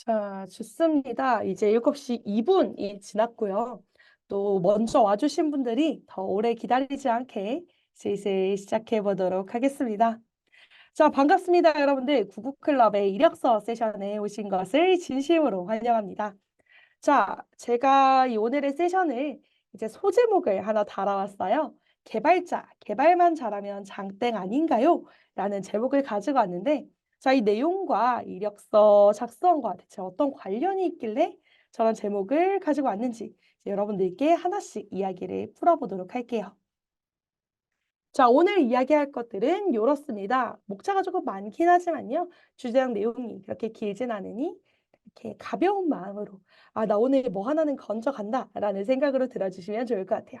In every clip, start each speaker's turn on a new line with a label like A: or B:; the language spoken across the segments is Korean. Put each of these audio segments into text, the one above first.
A: 자, 좋습니다. 이제 7시 2분이 지났고요. 또 먼저 와주신 분들이 더 오래 기다리지 않게 슬슬 시작해 보도록 하겠습니다. 자, 반갑습니다, 여러분들. 구구클럽의 이력서 세션에 오신 것을 진심으로 환영합니다. 자, 제가 이 오늘의 세션을 이제 소제목을 하나 달아왔어요. 개발자, 개발만 잘하면 장땡 아닌가요? 라는 제목을 가지고 왔는데, 자, 이 내용과 이력서 작성과 대체 어떤 관련이 있길래 저런 제목을 가지고 왔는지 이제 여러분들께 하나씩 이야기를 풀어보도록 할게요. 자, 오늘 이야기할 것들은 이렇습니다. 목차가 조금 많긴 하지만요. 주제랑 내용이 그렇게 길진 않으니 이렇게 가벼운 마음으로 나 오늘 뭐 하나는 건져 간다라는 생각으로 들어주시면 좋을 것 같아요.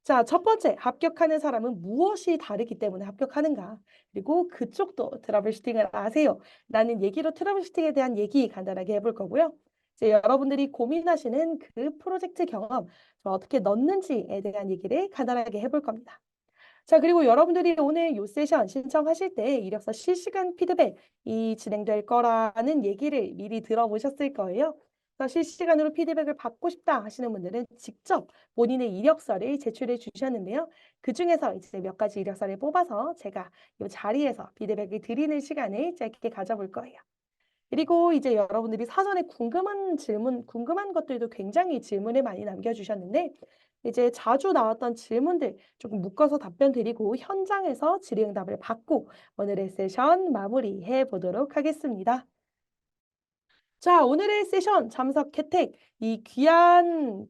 A: 자, 첫 번째, 합격하는 사람은 무엇이 다르기 때문에 합격하는가? 그리고 그쪽도 트러블 슈팅을 아세요? 라는 얘기로 트러블 슈팅에 대한 얘기 간단하게 해볼 거고요. 이제 여러분들이 고민하시는 그 프로젝트 경험, 어떻게 넣는지에 대한 얘기를 간단하게 해볼 겁니다. 자, 그리고 여러분들이 오늘 요 세션 신청하실 때 이력서 실시간 피드백이 진행될 거라는 얘기를 미리 들어보셨을 거예요. 그래서 실시간으로 피드백을 받고 싶다 하시는 분들은 직접 본인의 이력서를 제출해 주셨는데요. 그중에서 이제 몇 가지 이력서를 뽑아서 제가 이 자리에서 피드백을 드리는 시간을 짧게 가져볼 거예요. 그리고 이제 여러분들이 사전에 궁금한 질문, 궁금한 것들도 굉장히 질문을 많이 남겨주셨는데, 이제 자주 나왔던 질문들 조금 묶어서 답변 드리고 현장에서 질의응답을 받고 오늘의 세션 마무리해 보도록 하겠습니다. 자, 오늘의 세션 참석 혜택, 이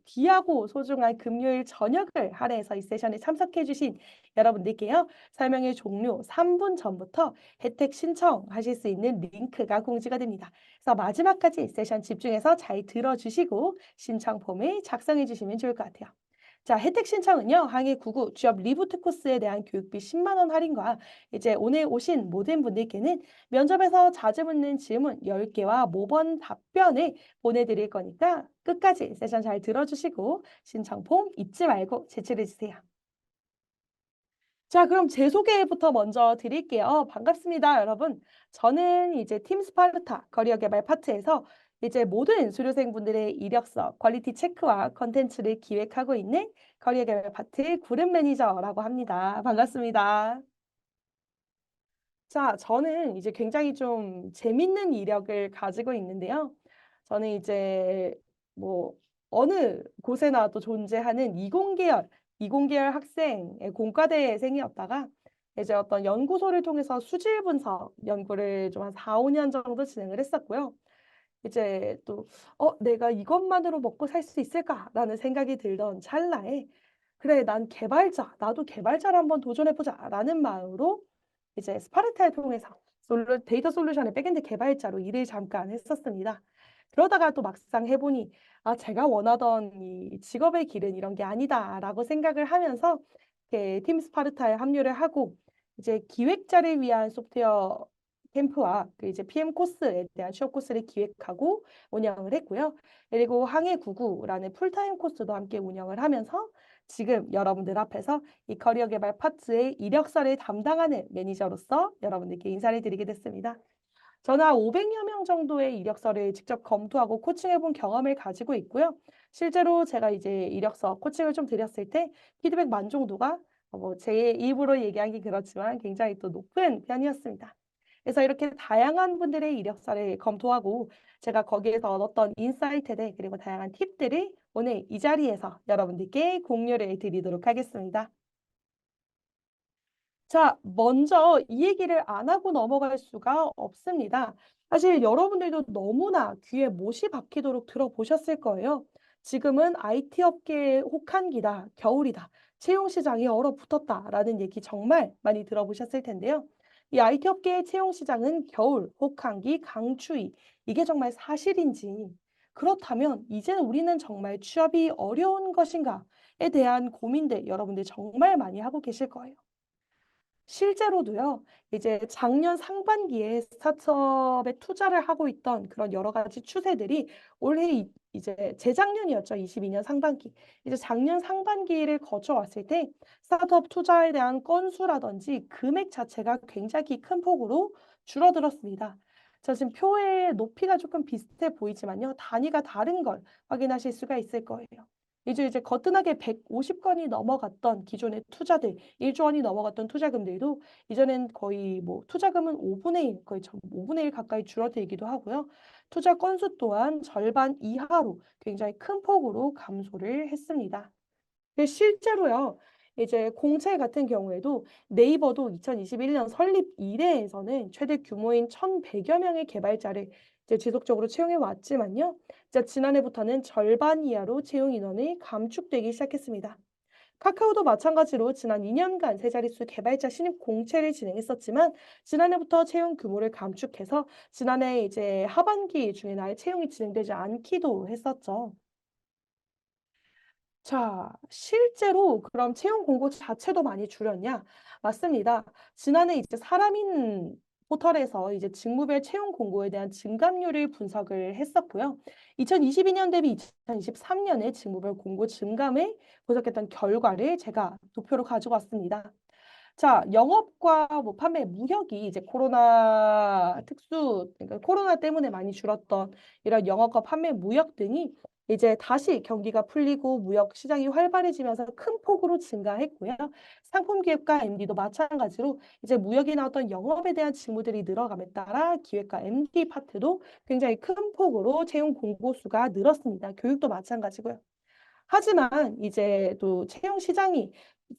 A: 귀하고 소중한 금요일 저녁을 할애해서 이 세션에 참석해 주신 여러분들께요. 설명회 종료 3분 전부터 혜택 신청하실 수 있는 링크가 공지가 됩니다. 그래서 마지막까지 세션 집중해서 잘 들어주시고 신청 폼을 작성해 주시면 좋을 것 같아요. 자, 혜택 신청은요. 항해 99 취업 리부트 코스에 대한 교육비 10만 원 할인과 이제 오늘 오신 모든 분들께는 면접에서 자주 묻는 질문 10개와 모범 답변을 보내드릴 거니까 끝까지 세션 잘 들어주시고 신청 폼 잊지 말고 제출해 주세요. 자, 그럼 제 소개부터 먼저 드릴게요. 반갑습니다, 여러분. 저는 이제 팀 스파르타 커리어 개발 파트에서 이제 모든 수료생분들의 이력서, 퀄리티 체크와 컨텐츠를 기획하고 있는 커리어 개발 파트 구름 매니저라고 합니다. 반갑습니다. 자, 저는 이제 굉장히 좀 재밌는 이력을 가지고 있는데요. 저는 이제 뭐 어느 곳에나 또 존재하는 이공계열 학생의 공과대생이었다가 이제 어떤 연구소를 통해서 수질 분석 연구를 좀 한 4, 5년 정도 진행을 했었고요. 이제 또 내가 이것만으로 먹고 살 수 있을까라는 생각이 들던 찰나에 그래, 난 개발자, 나도 개발자를 한번 도전해보자라는 마음으로 이제 스파르타를 통해서 데이터 솔루션의 백엔드 개발자로 일을 잠깐 했었습니다. 그러다가 또 막상 해보니 제가 원하던 이 직업의 길은 이런 게 아니다라고 생각을 하면서 이렇게 팀 스파르타에 합류를 하고 이제 기획자를 위한 소프트웨어 캠프와 그 이제 PM 코스에 대한 취업 코스를 기획하고 운영을 했고요. 그리고 항해 99라는 풀타임 코스도 함께 운영을 하면서 지금 여러분들 앞에서 이 커리어 개발 파트의 이력서를 담당하는 매니저로서 여러분들께 인사를 드리게 됐습니다. 저는 한 500여 명 정도의 이력서를 직접 검토하고 코칭해 본 경험을 가지고 있고요. 실제로 제가 이제 이력서 코칭을 좀 드렸을 때 피드백 만족도가 제 입으로 얘기하기 그렇지만 굉장히 또 높은 편이었습니다. 그래서 이렇게 다양한 분들의 이력서를 검토하고 제가 거기에서 얻었던 인사이트들 그리고 다양한 팁들을 오늘 이 자리에서 여러분들께 공유를 드리도록 하겠습니다. 자, 먼저 이 얘기를 안 하고 넘어갈 수가 없습니다. 사실 여러분들도 너무나 귀에 못이 박히도록 들어보셨을 거예요. 지금은 IT 업계의 혹한기다, 겨울이다, 채용 시장이 얼어붙었다라는 얘기 정말 많이 들어보셨을 텐데요. 이 IT 업계의 채용 시장은 겨울, 혹한기, 강추위, 이게 정말 사실인지, 그렇다면 이제 우리는 정말 취업이 어려운 것인가에 대한 고민들 여러분들 정말 많이 하고 계실 거예요. 실제로도요. 이제 작년 상반기에 스타트업에 투자를 하고 있던 그런 여러 가지 추세들이 올해 이제 재작년이었죠. 22년 상반기. 이제 작년 상반기를 거쳐왔을 때 스타트업 투자에 대한 건수라든지 금액 자체가 굉장히 큰 폭으로 줄어들었습니다. 자, 지금 표의 높이가 조금 비슷해 보이지만요. 단위가 다른 걸 확인하실 수가 있을 거예요. 이제 거뜬하게 150건이 넘어갔던 기존의 투자들, 1조 원이 넘어갔던 투자금들도 이전엔 거의 뭐 투자금은 5분의 1, 거의 5분의 1 가까이 줄어들기도 하고요. 투자 건수 또한 절반 이하로 굉장히 큰 폭으로 감소를 했습니다. 실제로요. 이제 공채 같은 경우에도 네이버도 2021년 설립 이래에서는 최대 규모인 1,100여 명의 개발자를 이제 지속적으로 채용해 왔지만요. 이제 지난해부터는 절반 이하로 채용 인원이 감축되기 시작했습니다. 카카오도 마찬가지로 지난 2년간 세 자릿수 개발자 신입 공채를 진행했었지만 지난해부터 채용 규모를 감축해서 지난해 이제 하반기 중에는 아예 채용이 진행되지 않기도 했었죠. 자, 실제로 그럼 채용 공고 자체도 많이 줄였냐? 맞습니다. 지난해 이제 사람인 포털에서 이제 직무별 채용 공고에 대한 증감률을 분석을 했었고요. 2022년 대비 2023년에 직무별 공고 증감을 분석했던 결과를 제가 도표로 가지고 왔습니다. 자, 영업과 뭐 판매, 무역이 이제 그러니까 코로나 때문에 많이 줄었던 이런 영업과 판매, 무역 등이 이제 다시 경기가 풀리고 무역 시장이 활발해지면서 큰 폭으로 증가했고요. 상품 기획과 MD도 마찬가지로 이제 무역이나 어떤 영업에 대한 직무들이 늘어감에 따라 기획과 MD 파트도 굉장히 큰 폭으로 채용 공고 수가 늘었습니다. 교육도 마찬가지고요. 하지만 이제 또 채용 시장이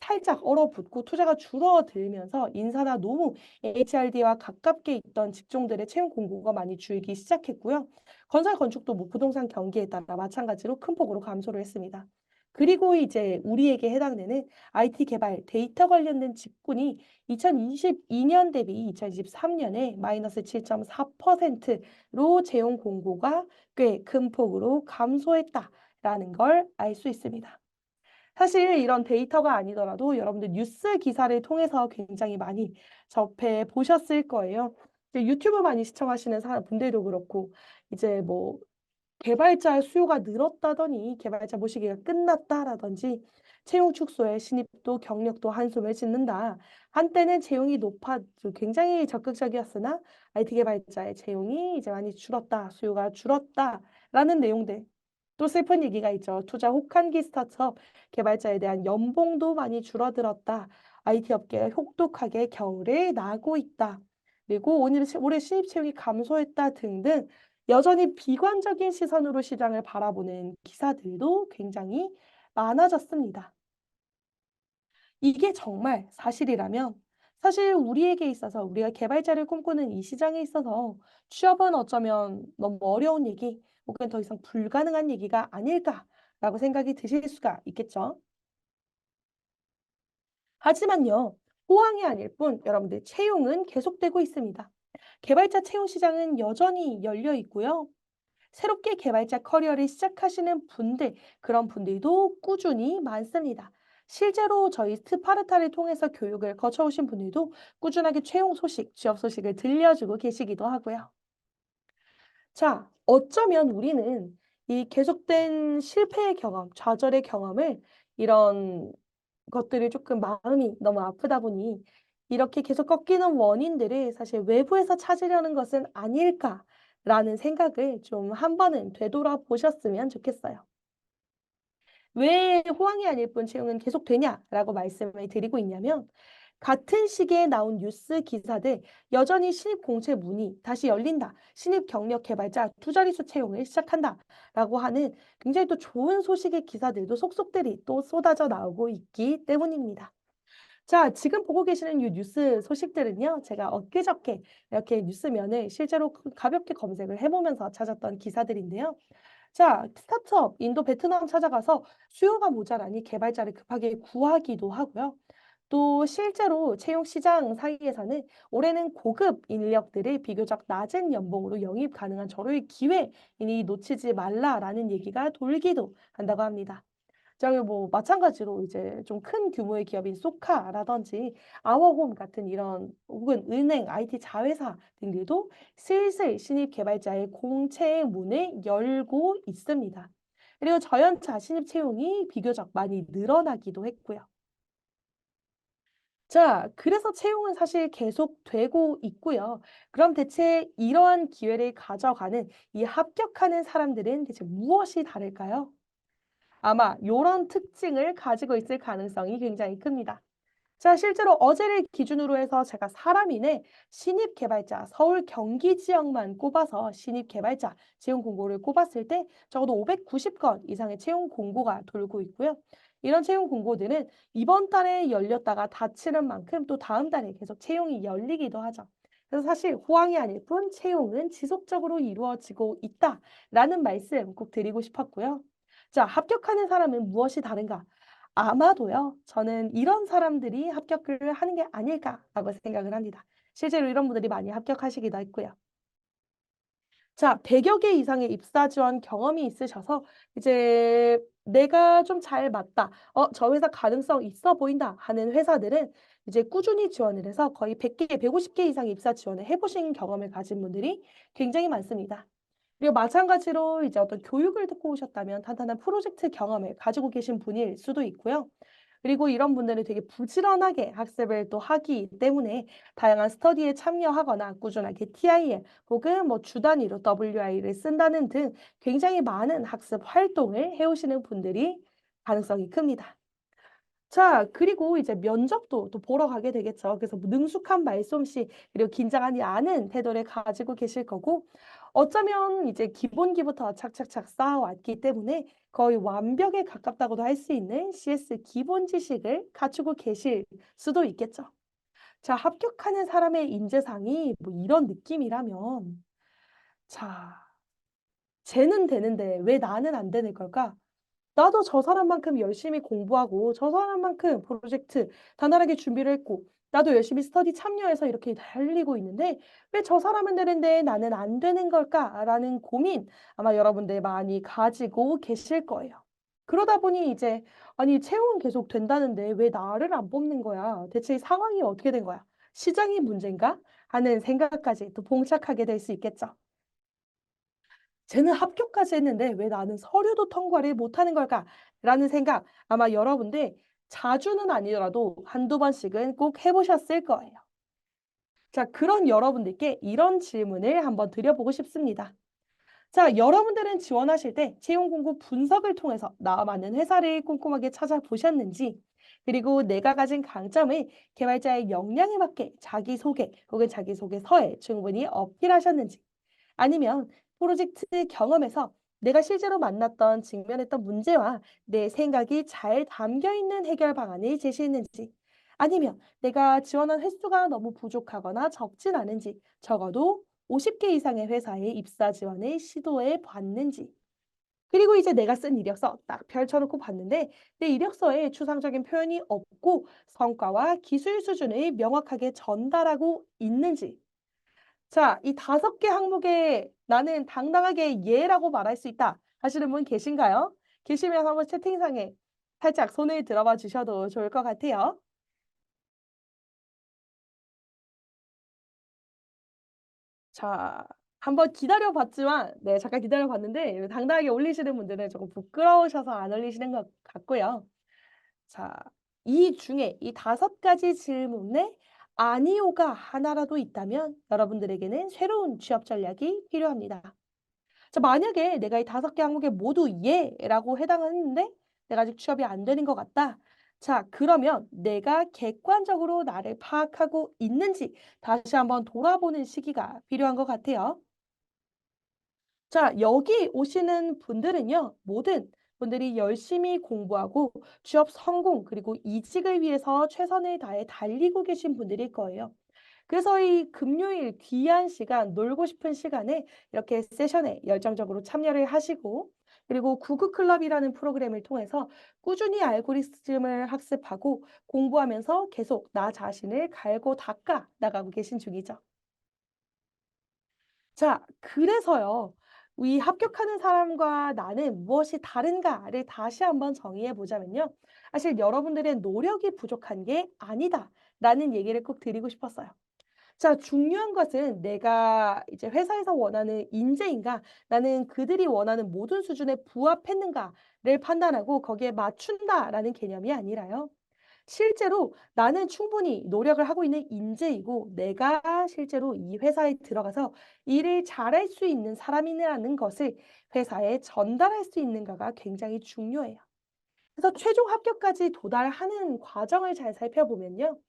A: 살짝 얼어붙고 투자가 줄어들면서 인사나 노무, HRD와 가깝게 있던 직종들의 채용 공고가 많이 줄기 시작했고요. 건설 건축도 뭐 부동산 경기에 따라 마찬가지로 큰 폭으로 감소를 했습니다. 그리고 이제 우리에게 해당되는 IT 개발, 데이터 관련된 직군이 2022년 대비 2023년에 마이너스 7.4%로 채용 공고가 꽤 큰 폭으로 감소했다라는 걸 알 수 있습니다. 사실 이런 데이터가 아니더라도 여러분들 뉴스 기사를 통해서 굉장히 많이 접해 보셨을 거예요. 이제 유튜브 많이 시청하시는 분들도 그렇고 이제 뭐 개발자 수요가 늘었다더니 개발자 모시기가 끝났다라든지 채용 축소에 신입도 경력도 한숨을 짓는다. 한때는 채용이 굉장히 적극적이었으나 IT 개발자의 채용이 이제 많이 줄었다. 수요가 줄었다라는 내용들. 또 슬픈 얘기가 있죠. 투자 혹한기 스타트업 개발자에 대한 연봉도 많이 줄어들었다. IT 업계가 혹독하게 겨울을 나고 있다. 그리고 올해 신입 채용이 감소했다 등등 여전히 비관적인 시선으로 시장을 바라보는 기사들도 굉장히 많아졌습니다. 이게 정말 사실이라면 사실 우리에게 있어서 우리가 개발자를 꿈꾸는 이 시장에 있어서 취업은 어쩌면 너무 어려운 얘기 혹은 더 이상 불가능한 얘기가 아닐까라고 생각이 드실 수가 있겠죠. 하지만요, 호황이 아닐 뿐 여러분들 채용은 계속되고 있습니다. 개발자 채용 시장은 여전히 열려 있고요. 새롭게 개발자 커리어를 시작하시는 분들, 그런 분들도 꾸준히 많습니다. 실제로 저희 스파르타를 통해서 교육을 거쳐오신 분들도 꾸준하게 채용 소식, 취업 소식을 들려주고 계시기도 하고요. 자, 어쩌면 우리는 이 계속된 실패의 경험, 좌절의 경험을 이런 것들이 조금 마음이 너무 아프다 보니 이렇게 계속 꺾이는 원인들을 사실 외부에서 찾으려는 것은 아닐까라는 생각을 좀 한 번은 되돌아보셨으면 좋겠어요. 왜 호황이 아닐 뿐 채용은 계속되냐라고 말씀을 드리고 있냐면 같은 시기에 나온 뉴스 기사들 여전히 신입 공채 문이 다시 열린다. 신입 경력 개발자 두 자릿수 채용을 시작한다라고 하는 굉장히 또 좋은 소식의 기사들도 속속들이 또 쏟아져 나오고 있기 때문입니다. 자, 지금 보고 계시는 이 뉴스 소식들은요. 제가 엊그저께 이렇게 뉴스면을 실제로 가볍게 검색을 해보면서 찾았던 기사들인데요. 자, 스타트업 인도 베트남 찾아가서 수요가 모자라니 개발자를 급하게 구하기도 하고요. 또 실제로 채용 시장 사이에서는 올해는 고급 인력들을 비교적 낮은 연봉으로 영입 가능한 저로의 기회이니 놓치지 말라라는 얘기가 돌기도 한다고 합니다. 저희 뭐 마찬가지로 이제 좀 큰 규모의 기업인 소카라든지 아워홈 같은 이런 혹은 은행, IT 자회사 등들도 슬슬 신입 개발자의 공채의 문을 열고 있습니다. 그리고 저연차 신입 채용이 비교적 많이 늘어나기도 했고요. 자, 그래서 채용은 사실 계속되고 있고요. 그럼 대체 이러한 기회를 가져가는 이 합격하는 사람들은 대체 무엇이 다를까요? 아마 요런 특징을 가지고 있을 가능성이 굉장히 큽니다. 자, 실제로 어제를 기준으로 해서 제가 사람인의 신입 개발자, 서울 경기 지역만 꼽아서 신입 개발자 채용 공고를 꼽았을 때 적어도 590건 이상의 채용 공고가 돌고 있고요. 이런 채용 공고들은 이번 달에 열렸다가 닫히는 만큼 또 다음 달에 계속 채용이 열리기도 하죠. 그래서 사실 호황이 아닐 뿐 채용은 지속적으로 이루어지고 있다라는 말씀 꼭 드리고 싶었고요. 자, 합격하는 사람은 무엇이 다른가? 아마도요. 저는 이런 사람들이 합격을 하는 게 아닐까라고 생각을 합니다. 실제로 이런 분들이 많이 합격하시기도 했고요. 자, 100여 개 이상의 입사 지원 경험이 있으셔서 이제 '내가 좀 잘 맞다. 저 회사 가능성 있어 보인다.' 하는 회사들은 이제 꾸준히 지원을 해서 거의 100 개, 150개 이상의 입사 지원을 해 보신 경험을 가진 분들이 굉장히 많습니다. 그리고 마찬가지로 이제 어떤 교육을 듣고 오셨다면 탄탄한 프로젝트 경험을 가지고 계신 분일 수도 있고요. 그리고 이런 분들은 되게 부지런하게 학습을 또 하기 때문에 다양한 스터디에 참여하거나 꾸준하게 TIL 혹은 뭐 주 단위로 WI를 쓴다는 등 굉장히 많은 학습 활동을 해오시는 분들이 가능성이 큽니다. 자, 그리고 이제 면접도 또 보러 가게 되겠죠. 그래서 뭐 능숙한 말솜씨 그리고 긴장하지 않은 태도를 가지고 계실 거고 어쩌면 이제 기본기부터 착착착 쌓아왔기 때문에 거의 완벽에 가깝다고도 할 수 있는 CS 기본 지식을 갖추고 계실 수도 있겠죠. 자, 합격하는 사람의 인재상이 뭐 이런 느낌이라면 자, 쟤는 되는데 왜 나는 안 되는 걸까? 나도 저 사람만큼 열심히 공부하고 저 사람만큼 프로젝트 단단하게 준비를 했고 나도 열심히 스터디 참여해서 이렇게 달리고 있는데 '왜 저 사람은 되는데 나는 안 되는 걸까?'라는 고민 아마 여러분들 많이 가지고 계실 거예요. 그러다 보니 이제 '아니 채용은 계속 된다는데 왜 나를 안 뽑는 거야? 대체 이 상황이 어떻게 된 거야? 시장이 문제인가?' 하는 생각까지 또 봉착하게 될 수 있겠죠. '쟤는 합격까지 했는데 왜 나는 서류도 통과를 못하는 걸까?'라는 생각 아마 여러분들 자주는 아니더라도 한두 번씩은 꼭 해 보셨을 거예요. 자, 그런 여러분들께 이런 질문을 한번 드려보고 싶습니다. 자, 여러분들은 지원하실 때 채용 공고 분석을 통해서 나와 맞는 회사를 꼼꼼하게 찾아보셨는지, 그리고 내가 가진 강점을 개발자의 역량에 맞게 자기소개 혹은 자기소개서에 충분히 어필하셨는지, 아니면 프로젝트 경험에서 내가 실제로 만났던 직면했던 문제와 내 생각이 잘 담겨 있는 해결 방안을 제시했는지, 아니면 내가 지원한 횟수가 너무 부족하거나 적진 않은지, 적어도 50개 이상의 회사에 입사 지원을 시도해 봤는지, 그리고 이제 내가 쓴 이력서 딱 펼쳐놓고 봤는데 내 이력서에 추상적인 표현이 없고 성과와 기술 수준을 명확하게 전달하고 있는지, 자, 이 5개 항목에 나는 당당하게 예라고 말할 수 있다 하시는 분 계신가요? 계시면 한번 채팅창에 살짝 손을 들어봐 주셔도 좋을 것 같아요. 자, 한번 기다려 봤지만 네, 잠깐 기다려 봤는데 당당하게 올리시는 분들은 조금 부끄러우셔서 안 올리시는 것 같고요. 자, 이 중에 이 5가지 질문에 아니오가 하나라도 있다면 여러분들에게는 새로운 취업 전략이 필요합니다. 자, 만약에 내가 이 5개 항목에 모두 "예"라고 해당을 했는데 내가 아직 취업이 안 되는 것 같다. 자, 그러면 내가 객관적으로 나를 파악하고 있는지 다시 한번 돌아보는 시기가 필요한 것 같아요. 자, 여기 오시는 분들은요. 모든 분들이 열심히 공부하고 취업 성공 그리고 이직을 위해서 최선을 다해 달리고 계신 분들일 거예요. 그래서 이 금요일 귀한 시간, 놀고 싶은 시간에 이렇게 세션에 열정적으로 참여를 하시고, 그리고 구글 클럽이라는 프로그램을 통해서 꾸준히 알고리즘을 학습하고 공부하면서 계속 나 자신을 갈고 닦아 나가고 계신 중이죠. 자, 그래서요. 이 합격하는 사람과 나는 무엇이 다른가를 다시 한번 정의해 보자면요. 사실 여러분들의 노력이 부족한 게 아니다라는 얘기를 꼭 드리고 싶었어요. 자, 중요한 것은 내가 이제 회사에서 원하는 인재인가, 나는 그들이 원하는 모든 수준에 부합했는가를 판단하고 거기에 맞춘다라는 개념이 아니라요. 실제로 나는 충분히 노력을 하고 있는 인재이고 내가 실제로 이 회사에 들어가서 일을 잘할 수 있는 사람이라는 것을 회사에 전달할 수 있는가가 굉장히 중요해요. 그래서 최종 합격까지 도달하는 과정을 잘 살펴보면요.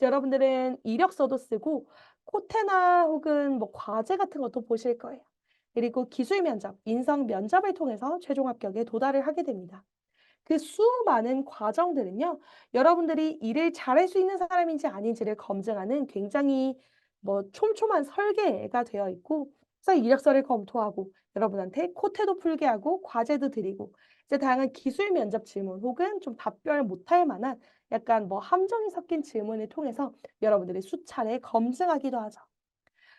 A: 여러분들은 이력서도 쓰고 코테나 혹은 뭐 과제 같은 것도 보실 거예요. 그리고 기술 면접, 인성 면접을 통해서 최종 합격에 도달을 하게 됩니다. 그 수많은 과정들은요, 여러분들이 일을 잘할 수 있는 사람인지 아닌지를 검증하는 굉장히 뭐 촘촘한 설계가 되어 있고, 그래서 이력서를 검토하고, 여러분한테 코테도 풀게 하고, 과제도 드리고, 이제 다양한 기술 면접 질문 혹은 좀 답변을 못할 만한 약간 뭐 함정이 섞인 질문을 통해서 여러분들이 수차례 검증하기도 하죠.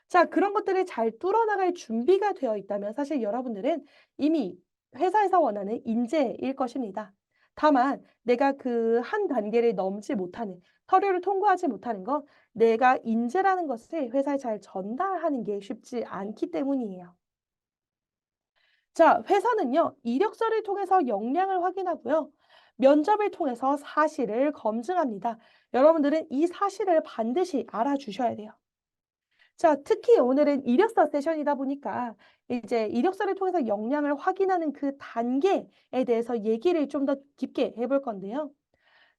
A: 자, 그런 것들을 잘 뚫어나갈 준비가 되어 있다면 사실 여러분들은 이미 회사에서 원하는 인재일 것입니다. 다만 내가 그 한 단계를 넘지 못하는, 서류를 통과하지 못하는 건 내가 인재라는 것을 회사에 잘 전달하는 게 쉽지 않기 때문이에요. 자, 회사는요, 이력서를 통해서 역량을 확인하고요. 면접을 통해서 사실을 검증합니다. 여러분들은 이 사실을 반드시 알아주셔야 돼요. 자, 특히 오늘은 이력서 세션이다 보니까 이제 이력서를 통해서 역량을 확인하는 그 단계에 대해서 얘기를 좀 더 깊게 해볼 건데요.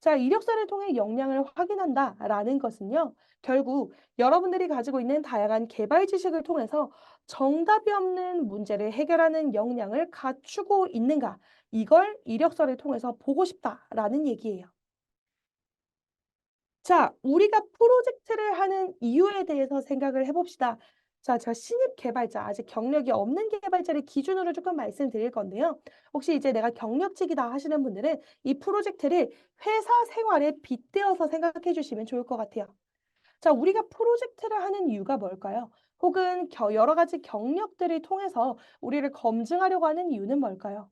A: 자, 이력서를 통해 역량을 확인한다라는 것은요, 결국 여러분들이 가지고 있는 다양한 개발 지식을 통해서 정답이 없는 문제를 해결하는 역량을 갖추고 있는가, 이걸 이력서를 통해서 보고 싶다라는 얘기예요. 자, 우리가 프로젝트를 하는 이유에 대해서 생각을 해봅시다. 자, 제가 신입 개발자, 아직 경력이 없는 개발자를 기준으로 조금 말씀드릴 건데요. 혹시 이제 내가 경력직이다 하시는 분들은 이 프로젝트를 회사 생활에 빗대어서 생각해 주시면 좋을 것 같아요. 자, 우리가 프로젝트를 하는 이유가 뭘까요? 혹은 여러 가지 경력들을 통해서 우리를 검증하려고 하는 이유는 뭘까요?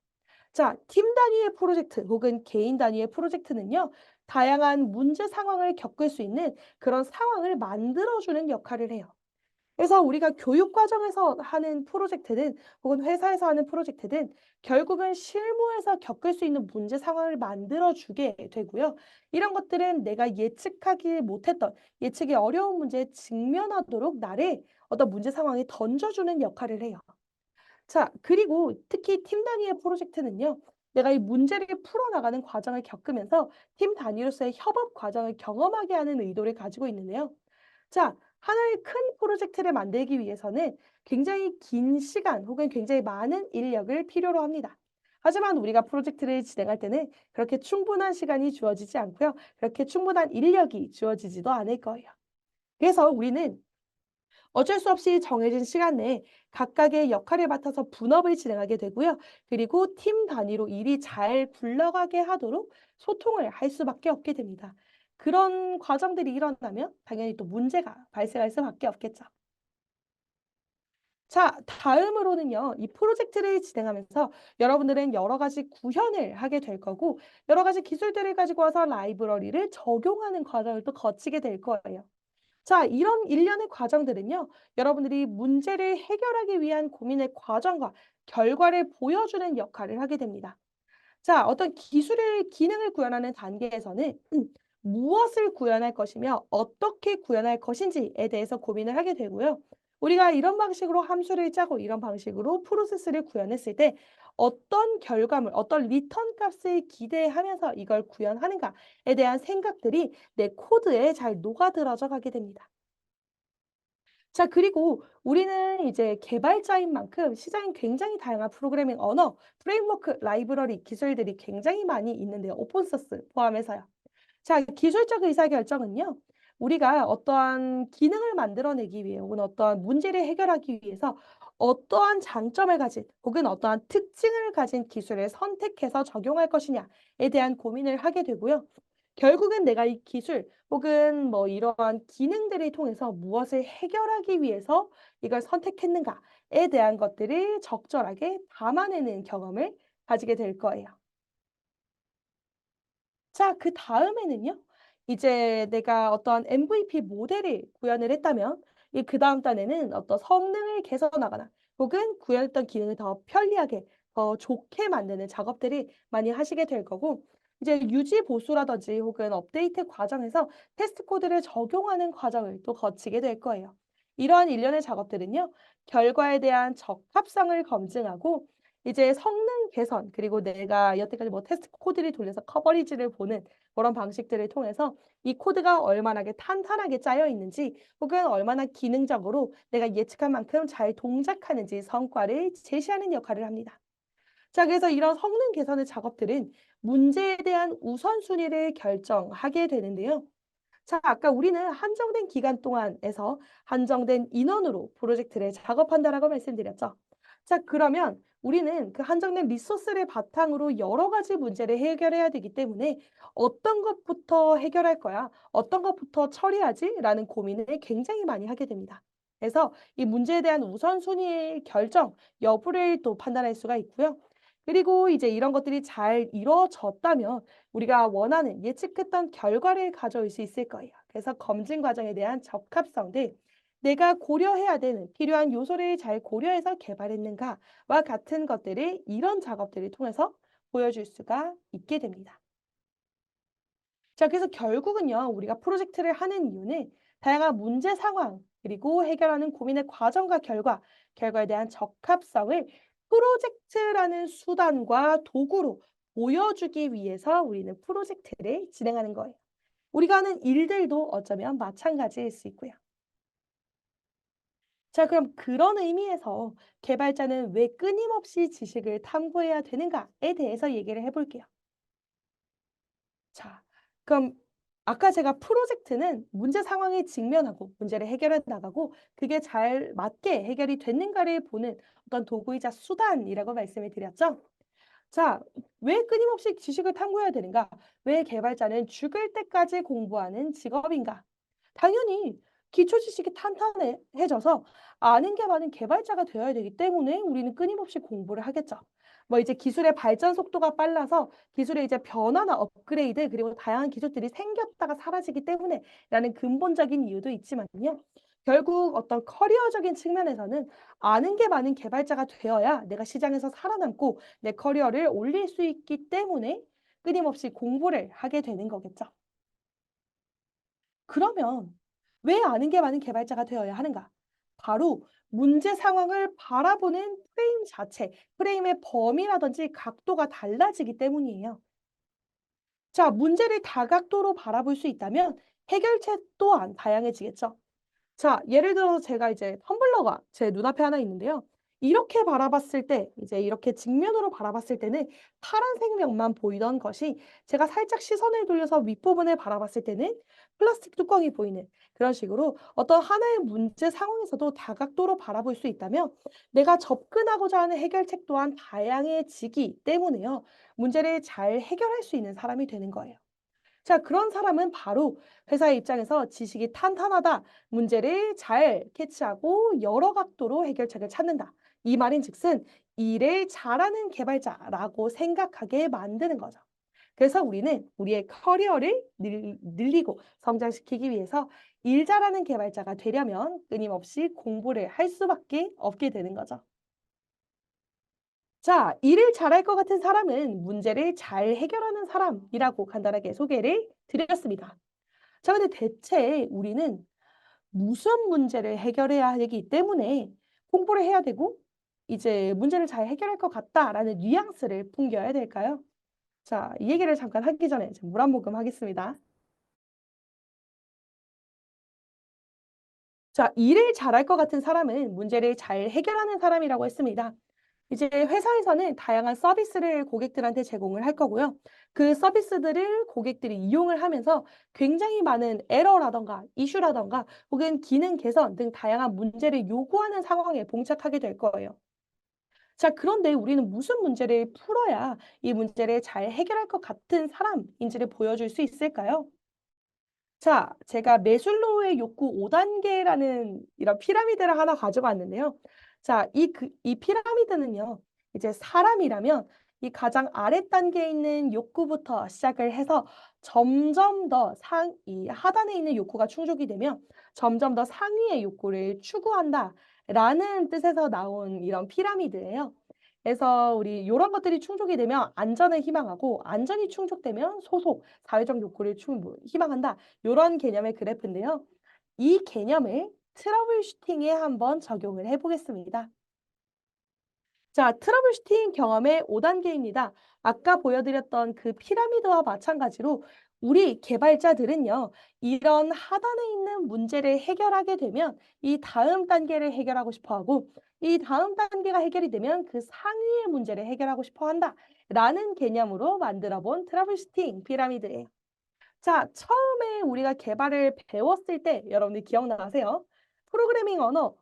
A: 자, 팀 단위의 프로젝트 혹은 개인 단위의 프로젝트는요, 다양한 문제 상황을 겪을 수 있는 그런 상황을 만들어주는 역할을 해요. 그래서 우리가 교육 과정에서 하는 프로젝트든 혹은 회사에서 하는 프로젝트든 결국은 실무에서 겪을 수 있는 문제 상황을 만들어주게 되고요. 이런 것들은 내가 예측하기 못했던 예측이 어려운 문제에 직면하도록 나를 어떤 문제 상황에 던져주는 역할을 해요. 자, 그리고 특히 팀 단위의 프로젝트는요. 내가 이 문제를 풀어나가는 과정을 겪으면서 팀 단위로서의 협업 과정을 경험하게 하는 의도를 가지고 있는데요. 자, 하나의 큰 프로젝트를 만들기 위해서는 굉장히 긴 시간 혹은 굉장히 많은 인력을 필요로 합니다. 하지만 우리가 프로젝트를 진행할 때는 그렇게 충분한 시간이 주어지지 않고요. 그렇게 충분한 인력이 주어지지도 않을 거예요. 그래서 우리는 어쩔 수 없이 정해진 시간 내에 각각의 역할을 맡아서 분업을 진행하게 되고요. 그리고 팀 단위로 일이 잘 굴러가게 하도록 소통을 할 수밖에 없게 됩니다. 그런 과정들이 일어나면 당연히 또 문제가 발생할 수밖에 없겠죠. 자, 다음으로는요, 이 프로젝트를 진행하면서 여러분들은 여러 가지 구현을 하게 될 거고, 여러 가지 기술들을 가지고 와서 라이브러리를 적용하는 과정을 또 거치게 될 거예요. 자, 이런 일련의 과정들은요, 여러분들이 문제를 해결하기 위한 고민의 과정과 결과를 보여주는 역할을 하게 됩니다. 자, 어떤 기술의 기능을 구현하는 단계에서는 무엇을 구현할 것이며 어떻게 구현할 것인지에 대해서 고민을 하게 되고요. 우리가 이런 방식으로 함수를 짜고 이런 방식으로 프로세스를 구현했을 때 어떤 결과물, 어떤 리턴 값을 기대하면서 이걸 구현하는가에 대한 생각들이 내 코드에 잘 녹아들어져 가게 됩니다. 자, 그리고 우리는 이제 개발자인 만큼 시장에 굉장히 다양한 프로그래밍 언어, 프레임워크, 라이브러리, 기술들이 굉장히 많이 있는데요. 오픈소스 포함해서요. 자, 기술적 의사결정은요. 우리가 어떠한 기능을 만들어내기 위해 혹은 어떠한 문제를 해결하기 위해서 어떠한 장점을 가진 혹은 어떠한 특징을 가진 기술을 선택해서 적용할 것이냐에 대한 고민을 하게 되고요. 결국은 내가 이 기술 혹은 뭐 이러한 기능들을 통해서 무엇을 해결하기 위해서 이걸 선택했는가에 대한 것들을 적절하게 담아내는 경험을 가지게 될 거예요. 자, 그다음에는요. 이제 내가 어떤 MVP 모델을 구현을 했다면 이 그다음 단에는 어떤 성능을 개선하거나 혹은 구현했던 기능을 더 편리하게 더 좋게 만드는 작업들을 많이 하시게 될 거고 이제 유지 보수라든지 혹은 업데이트 과정에서 테스트 코드를 적용하는 과정을 또 거치게 될 거예요. 이러한 일련의 작업들은요, 결과에 대한 적합성을 검증하고 이제 성능 개선, 그리고 내가 여태까지 뭐 테스트 코드를 돌려서 커버리지를 보는 그런 방식들을 통해서 이 코드가 얼마나 탄탄하게 짜여 있는지 혹은 얼마나 기능적으로 내가 예측한 만큼 잘 동작하는지 성과를 제시하는 역할을 합니다. 자, 그래서 이런 성능 개선의 작업들은 문제에 대한 우선순위를 결정하게 되는데요. 자, 아까 우리는 한정된 기간 동안에서 한정된 인원으로 프로젝트를 작업한다라고 말씀드렸죠. 자, 그러면 우리는 그 한정된 리소스를 바탕으로 여러 가지 문제를 해결해야 되기 때문에 어떤 것부터 해결할 거야? 어떤 것부터 처리하지? 라는 고민을 굉장히 많이 하게 됩니다. 그래서 이 문제에 대한 우선순위의 결정 여부를 또 판단할 수가 있고요. 그리고 이제 이런 것들이 잘 이루어졌다면 우리가 원하는 예측했던 결과를 가져올 수 있을 거예요. 그래서 검증 과정에 대한 적합성들, 내가 고려해야 되는 필요한 요소를 잘 고려해서 개발했는가와 같은 것들을 이런 작업들을 통해서 보여줄 수가 있게 됩니다. 자, 그래서 결국은요, 우리가 프로젝트를 하는 이유는 다양한 문제 상황, 그리고 해결하는 고민의 과정과 결과에 대한 적합성을 프로젝트라는 수단과 도구로 보여주기 위해서 우리는 프로젝트를 진행하는 거예요. 우리가 하는 일들도 어쩌면 마찬가지일 수 있고요. 자, 그럼 그런 의미에서 개발자는 왜 끊임없이 지식을 탐구해야 되는가에 대해서 얘기를 해볼게요. 자, 그럼 아까 제가 프로젝트는 문제 상황에 직면하고 문제를 해결해 나가고 그게 잘 맞게 해결이 됐는가를 보는 어떤 도구이자 수단이라고 말씀을 드렸죠. 자, 왜 끊임없이 지식을 탐구해야 되는가? 왜 개발자는 죽을 때까지 공부하는 직업인가? 당연히 기초 지식이 탄탄해져서 아는 게 많은 개발자가 되어야 되기 때문에 우리는 끊임없이 공부를 하겠죠. 뭐 이제 기술의 발전 속도가 빨라서 기술의 이제 변화나 업그레이드 그리고 다양한 기술들이 생겼다가 사라지기 때문에라는 근본적인 이유도 있지만요. 결국 어떤 커리어적인 측면에서는 아는 게 많은 개발자가 되어야 내가 시장에서 살아남고 내 커리어를 올릴 수 있기 때문에 끊임없이 공부를 하게 되는 거겠죠. 그러면 왜 아는 게 많은 개발자가 되어야 하는가? 바로 문제 상황을 바라보는 프레임 자체, 프레임의 범위라든지 각도가 달라지기 때문이에요. 자, 문제를 다각도로 바라볼 수 있다면 해결책 또한 다양해지겠죠. 자, 예를 들어서 제가 이제 텀블러가 제 눈앞에 하나 있는데요. 이렇게 바라봤을 때, 이제 이렇게 직면으로 바라봤을 때는 파란색 면만 보이던 것이 제가 살짝 시선을 돌려서 윗부분을 바라봤을 때는 플라스틱 뚜껑이 보이는 그런 식으로 어떤 하나의 문제 상황에서도 다각도로 바라볼 수 있다면 내가 접근하고자 하는 해결책 또한 다양해지기 때문에요. 문제를 잘 해결할 수 있는 사람이 되는 거예요. 자, 그런 사람은 바로 회사의 입장에서 지식이 탄탄하다, 문제를 잘 캐치하고 여러 각도로 해결책을 찾는다. 이 말인즉슨 일을 잘하는 개발자라고 생각하게 만드는 거죠. 그래서 우리는 우리의 커리어를 늘리고 성장시키기 위해서 일 잘하는 개발자가 되려면 끊임없이 공부를 할 수밖에 없게 되는 거죠. 자, 일을 잘할 것 같은 사람은 문제를 잘 해결하는 사람이라고 간단하게 소개를 드렸습니다. 자, 근데 대체 우리는 무슨 문제를 해결해야 되기 때문에 공부를 해야 되고 이제 문제를 잘 해결할 것 같다라는 뉘앙스를 풍겨야 될까요? 자, 이 얘기를 잠깐 하기 전에 물 한 모금 하겠습니다. 자, 일을 잘할 것 같은 사람은 문제를 잘 해결하는 사람이라고 했습니다. 이제 회사에서는 다양한 서비스를 고객들한테 제공을 할 거고요. 그 서비스들을 고객들이 이용을 하면서 굉장히 많은 에러라던가 이슈라던가 혹은 기능 개선 등 다양한 문제를 요구하는 상황에 봉착하게 될 거예요. 자, 그런데 우리는 무슨 문제를 풀어야 이 문제를 잘 해결할 것 같은 사람인지를 보여줄 수 있을까요? 자, 제가 매슬로우의 욕구 5단계라는 이런 피라미드를 하나 가지고 왔는데요. 자, 이 피라미드는요, 이제 사람이라면 이 가장 아랫 단계에 있는 욕구부터 시작을 해서 점점 더 이 하단에 있는 욕구가 충족이 되면 점점 더 상위의 욕구를 추구한다라는 뜻에서 나온 이런 피라미드예요. 그래서 우리 요런 것들이 충족이 되면 안전을 희망하고 안전이 충족되면 소속, 사회적 욕구를 뭐 희망한다. 요런 개념의 그래프인데요. 이 개념을 트러블 슈팅에 한번 적용을 해 보겠습니다. 자, 트러블 슈팅 경험의 5단계입니다. 아까 보여드렸던 그 피라미드와 마찬가지로 우리 개발자들은요, 이런 하단에 있는 문제를 해결하게 되면 이 다음 단계를 해결하고 싶어 하고, 이 다음 단계가 해결이 되면 그 상위의 문제를 해결하고 싶어 한다. 라는 개념으로 만들어 본 트러블 슈팅 피라미드예요. 자, 처음에 우리가 개발을 배웠을 때 여러분들 기억나세요? 프로그래밍 언어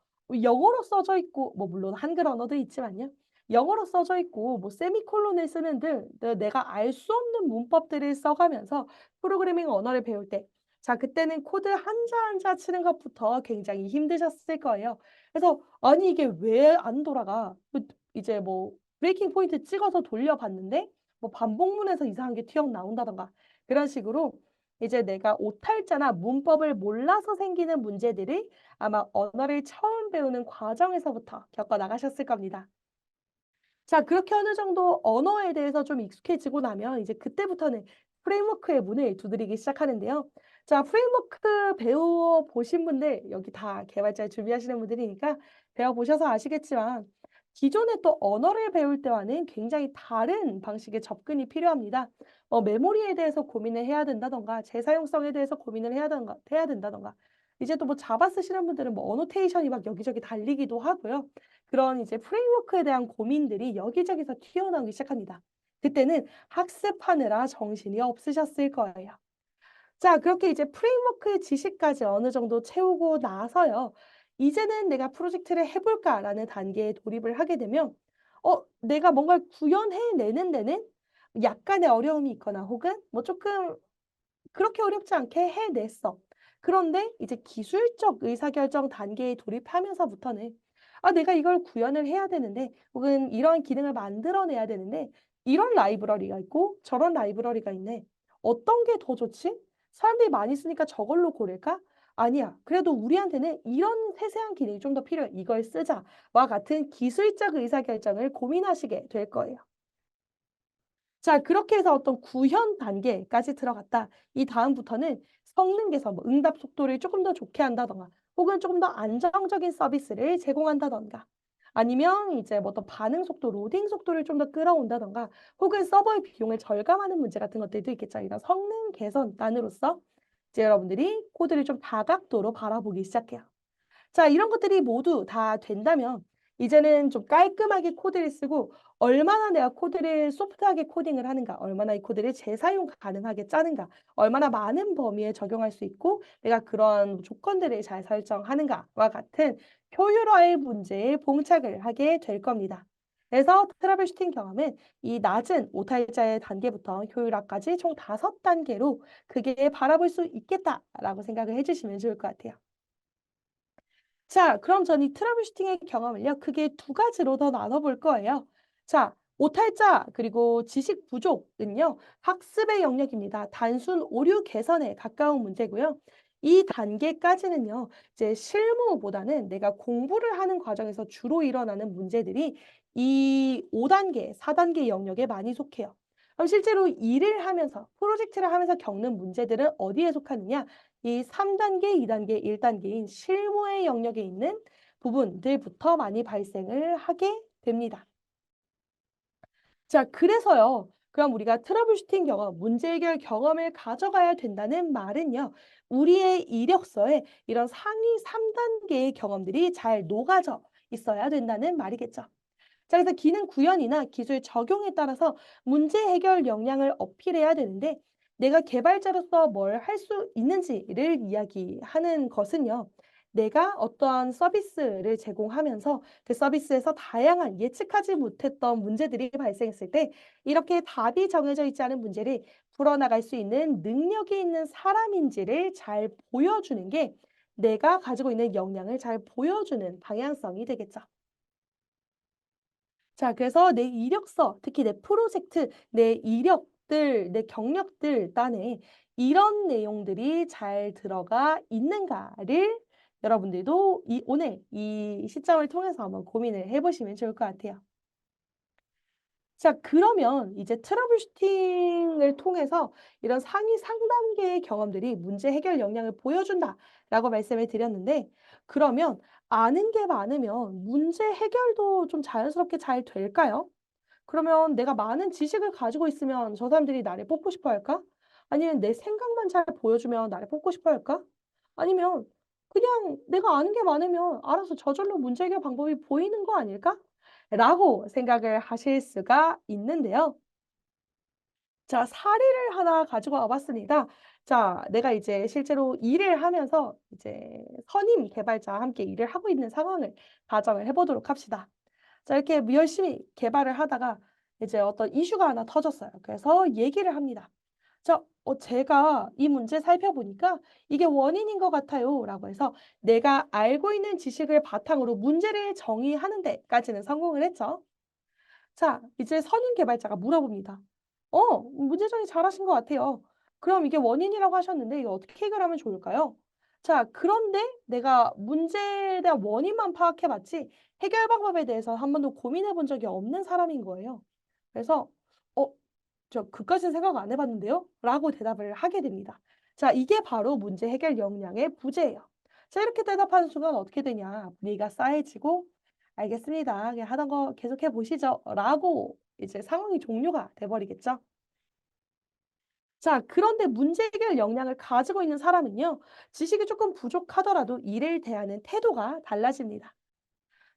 A: 영어로 써져 있고 뭐 물론 한글 언어도 있지만요. 영어로 써져 있고 뭐 세미콜론을 쓰는 등 내가 알 수 없는 문법들을 써가면서 프로그래밍 언어를 배울 때 자, 그때는 코드 한자 한자 치는 것부터 굉장히 힘드셨을 거예요. 그래서 아니 이게 왜 안 돌아가? 이제 뭐 브레이킹 포인트 찍어서 돌려봤는데 뭐 반복문에서 이상한 게 튀어나온다던가 그런 식으로 이제 내가 오탈자나 문법을 몰라서 생기는 문제들을 아마 언어를 처음 배우는 과정에서부터 겪어 나가셨을 겁니다. 자, 그렇게 어느 정도 언어에 대해서 좀 익숙해지고 나면 이제 그때부터는 프레임워크의 문을 두드리기 시작하는데요. 자, 프레임워크 배워 보신 분들, 여기 다 개발자 준비하시는 분들이니까 배워 보셔서 아시겠지만 기존의 또 언어를 배울 때와는 굉장히 다른 방식의 접근이 필요합니다. 메모리에 대해서 고민을 해야 된다던가, 재사용성에 대해서 고민을 해야 된다던가. 이제 또 뭐 자바 쓰시는 분들은 뭐 어노테이션이 막 여기저기 달리기도 하고요. 그런 이제 프레임워크에 대한 고민들이 여기저기서 튀어나오기 시작합니다. 그때는 학습하느라 정신이 없으셨을 거예요. 자, 그렇게 이제 프레임워크의 지식까지 어느 정도 채우고 나서요. 이제는 '내가 프로젝트를 해 볼까.'라는 단계에 돌입을 하게 되면 내가 뭔가를 구현해 내는 데는 약간의 어려움이 있거나 혹은 뭐 조금 그렇게 어렵지 않게 해냈어. 그런데 이제 기술적 의사결정 단계에 돌입하면서부터는 내가 이걸 구현을 해야 되는데 혹은 이런 기능을 만들어내야 되는데 이런 라이브러리가 있고 저런 라이브러리가 있네. 어떤 게 더 좋지? 사람들이 많이 쓰니까 저걸로 고를까? 아니야. 그래도 우리한테는 이런 세세한 기능이 좀 더 필요해. 이걸 쓰자와 같은 기술적 의사결정을 고민하시게 될 거예요. 자, 그렇게 해서 어떤 구현 단계까지 들어갔다. 이 다음부터는 성능 개선, 뭐 응답 속도를 조금 더 좋게 한다든가, 혹은 조금 더 안정적인 서비스를 제공한다든가, 아니면 이제 뭐 어떤 반응 속도, 로딩 속도를 좀 더 끌어온다든가, 혹은 서버의 비용을 절감하는 문제 같은 것들도 있겠죠. 이런 성능 개선단으로서 이제 여러분들이 코드를 좀 다각도로 바라보기 시작해요. 자, 이런 것들이 모두 다 된다면 이제는 좀 깔끔하게 코드를 쓰고 얼마나 내가 코드를 소프트하게 코딩을 하는가, 얼마나 이 코드를 재사용 가능하게 짜는가, 얼마나 많은 범위에 적용할 수 있고 내가 그런 조건들을 잘 설정하는가와 같은 효율화의 문제에 봉착을 하게 될 겁니다. 그래서 트러블 슈팅 경험은 이 낮은 오탈자의 단계부터 효율화까지 총 5단계로 크게 바라볼 수 있겠다라고 생각을 해주시면 좋을 것 같아요. 자, 그럼 전 이 트러블 슈팅의 경험을요, 크게 두 가지로 더 나눠볼 거예요. 자, 오탈자 그리고 지식 부족은요, 학습의 영역입니다. 단순 오류 개선에 가까운 문제고요. 이 단계까지는요, 이제 실무보다는 내가 공부를 하는 과정에서 주로 일어나는 문제들이 이 5단계, 4단계 영역에 많이 속해요. 그럼 실제로 일을 하면서, 프로젝트를 하면서 겪는 문제들은 어디에 속하느냐? 이 3단계, 2단계, 1단계인 실무의 영역에 있는 부분들부터 많이 발생을 하게 됩니다. 자, 그래서요. 그럼 우리가 트러블 슈팅 경험, 문제 해결 경험을 가져가야 된다는 말은요. 우리의 이력서에 이런 상위 3단계의 경험들이 잘 녹아져 있어야 된다는 말이겠죠. 자, 그래서 기능 구현이나 기술 적용에 따라서 문제 해결 역량을 어필해야 되는데 내가 개발자로서 뭘 할 수 있는지를 이야기하는 것은요. 내가 어떠한 서비스를 제공하면서 그 서비스에서 다양한 예측하지 못했던 문제들이 발생했을 때 이렇게 답이 정해져 있지 않은 문제를 풀어나갈 수 있는 능력이 있는 사람인지를 잘 보여주는 게 내가 가지고 있는 역량을 잘 보여주는 방향성이 되겠죠. 자, 그래서 내 이력서, 특히 내 프로젝트, 내 이력들, 내 경력들 딴에 이런 내용들이 잘 들어가 있는가를 여러분들도 오늘 이 시점을 통해서 한번 고민을 해보시면 좋을 것 같아요. 자, 그러면 이제 트러블 슈팅을 통해서 이런 상위 상단계의 경험들이 문제 해결 역량을 보여준다라고 말씀을 드렸는데, 그러면 아는 게 많으면 문제 해결도 좀 자연스럽게 잘 될까요? 그러면 내가 많은 지식을 가지고 있으면 저 사람들이 나를 뽑고 싶어 할까? 아니면 내 생각만 잘 보여주면 나를 뽑고 싶어 할까? 아니면 그냥 내가 아는 게 많으면 알아서 저절로 문제 해결 방법이 보이는 거 아닐까? 라고 생각을 하실 수가 있는데요. 자, 사례를 하나 가지고 와 봤습니다. 자, 내가 이제 실제로 일을 하면서 이제 선임 개발자와 함께 일을 하고 있는 상황을 가정을 해 보도록 합시다. 자, 이렇게 열심히 개발을 하다가 이제 어떤 이슈가 하나 터졌어요. 그래서 얘기를 합니다. 자, 제가 이 문제 살펴보니까 이게 원인인 것 같아요라고 해서 내가 알고 있는 지식을 바탕으로 문제를 정의하는 데까지는 성공을 했죠. 자, 이제 선임 개발자가 물어봅니다. 문제 정리 잘하신 것 같아요. 그럼 이게 원인이라고 하셨는데 이거 어떻게 해결하면 좋을까요? 자, 그런데 내가 문제에 대한 원인만 파악해 봤지 해결 방법에 대해서 한 번도 고민해 본 적이 없는 사람인 거예요. 그래서 "어 저 그까진 생각 안 해 봤는데요?" 라고 대답을 하게 됩니다. 자, 이게 바로 문제 해결 역량의 부재예요. 자, 이렇게 대답하는 순간 어떻게 되냐. 분위기가 싸해지고 "알겠습니다. 그냥 하던 거 계속해 보시죠." 라고 이제 상황이 종료가 돼 버리겠죠. 자, 그런데 문제 해결 역량을 가지고 있는 사람은요. 지식이 조금 부족하더라도 일을 대하는 태도가 달라집니다.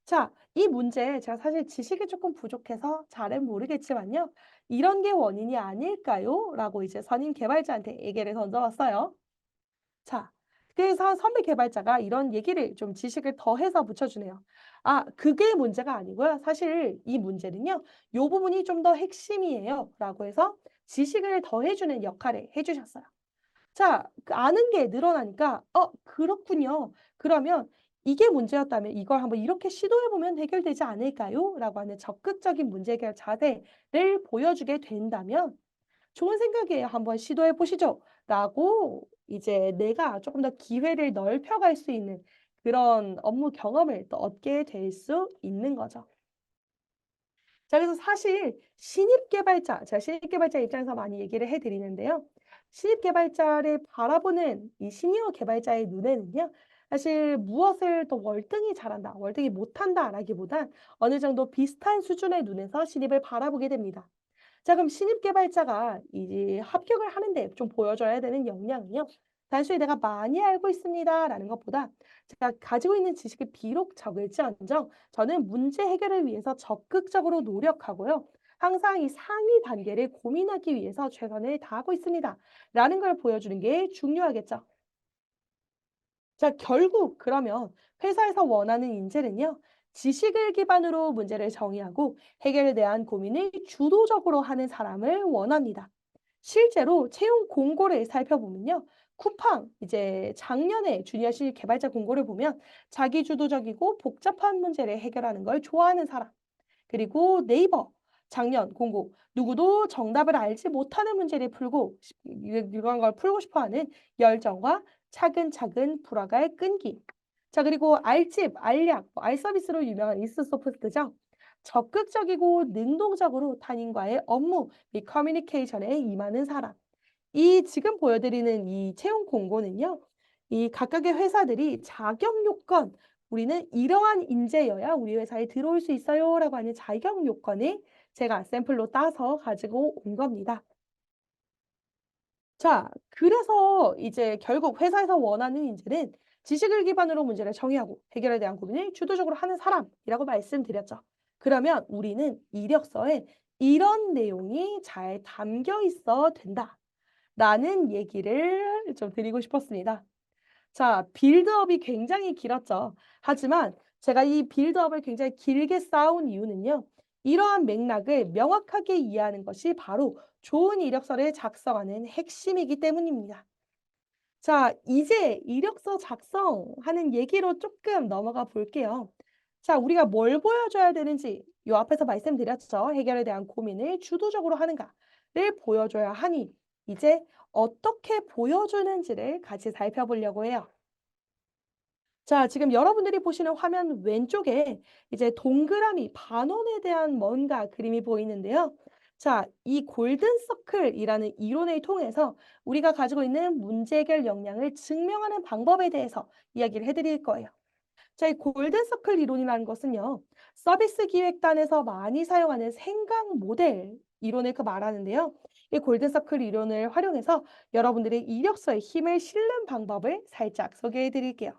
A: 자, 이 문제 제가 사실 지식이 조금 부족해서 잘은 모르겠지만요. "이런 게 원인이 아닐까요?" 라고 이제 선임 개발자한테 얘기를 던져 봤어요. 자, 그래서 선배 개발자가 이런 얘기를 좀 지식을 더해서 붙여주네요. "아, 그게 문제가 아니고요. 사실 이 문제는요. 요 부분이 좀 더 핵심이에요." 라고 해서 지식을 더해주는 역할을 해 주셨어요. 자, 그 아는 게 늘어나니까 그렇군요. 그러면 이게 문제였다면 이걸 한번 이렇게 시도해 보면 해결되지 않을까요?" 라고 하는 적극적인 문제 해결 자세를 보여주게 된다면 "좋은 생각이에요. 한번 시도해 보시죠." 라고 이제 내가 조금 더 기회를 넓혀갈 수 있는 그런 업무 경험을 또 얻게 될 수 있는 거죠. 자, 그래서 사실 신입 개발자, 제가 신입 개발자 입장에서 많이 얘기를 해 드리는데요. 신입 개발자를 바라보는 이 시니어 개발자의 눈에는요. 사실 무엇을 더 월등히 잘한다, 월등히 못한다라기보단 어느 정도 비슷한 수준의 눈에서 신입을 바라보게 됩니다. 자, 그럼 신입 개발자가 이제 합격을 하는데 좀 보여줘야 되는 역량은요. 단순히 '내가 많이 알고 있습니다.'라는 것보다 제가 가지고 있는 지식이 비록 적을지언정 저는 문제 해결을 위해서 적극적으로 노력하고요. 항상 이 상위 단계를 고민하기 위해서 최선을 다하고 있습니다.'라는 걸 보여주는 게 중요하겠죠. 자, 결국 그러면 회사에서 원하는 인재는요. 지식을 기반으로 문제를 정의하고 해결에 대한 고민을 주도적으로 하는 사람을 원합니다. 실제로 채용 공고를 살펴보면요. 쿠팡, 이제 작년에 주니어 신입 개발자 공고를 보면 자기주도적이고 복잡한 문제를 해결하는 걸 좋아하는 사람. 그리고 네이버, 작년 공고, 누구도 정답을 알지 못하는 문제를 풀고, 이런 걸 풀고 싶어 하는 열정과 차근차근 풀어갈 끈기. 자, 그리고 알집, 알약, 알서비스로 유명한 이스소프트죠. 적극적이고 능동적으로 타인과의 업무 및 커뮤니케이션에 임하는 사람. 이 지금 보여드리는 이 채용 공고는요. 이 각각의 회사들이 자격 요건, "우리는 이러한 인재여야 우리 회사에 들어올 수 있어요."라고 하는 자격 요건을 제가 샘플로 따서 가지고 온 겁니다. 자, 그래서 이제 결국 회사에서 원하는 인재는 지식을 기반으로 문제를 정의하고 해결에 대한 고민을 주도적으로 하는 사람이라고 말씀드렸죠. 그러면 우리는 이력서에 이런 내용이 잘 담겨 있어야 된다라는 얘기를 좀 드리고 싶었습니다. 자, 빌드업이 굉장히 길었죠. 하지만 제가 이 빌드업을 굉장히 길게 쌓아온 이유는요. 이러한 맥락을 명확하게 이해하는 것이 바로 좋은 이력서를 작성하는 핵심이기 때문입니다. 자, 이제 이력서 작성하는 얘기로 조금 넘어가 볼게요. 자, 우리가 뭘 보여줘야 되는지 요 앞에서 말씀드렸죠. 해결에 대한 고민을 주도적으로 하는가를 보여줘야 하니 이제 어떻게 보여주는지를 같이 살펴보려고 해요. 자, 지금 여러분들이 보시는 화면 왼쪽에 이제 동그라미 반원에 대한 뭔가 그림이 보이는데요. 자, 이 골든 서클이라는 이론을 통해서 우리가 가지고 있는 문제 해결 역량을 증명하는 방법에 대해서 이야기를 해드릴 거예요. 자, 이 골든 서클 이론이라는 것은요. 서비스 기획단에서 많이 사용하는 생각 모델 이론을 말하는데요. 이 골든 서클 이론을 활용해서 여러분들의 이력서에 힘을 실는 방법을 살짝 소개해 드릴게요.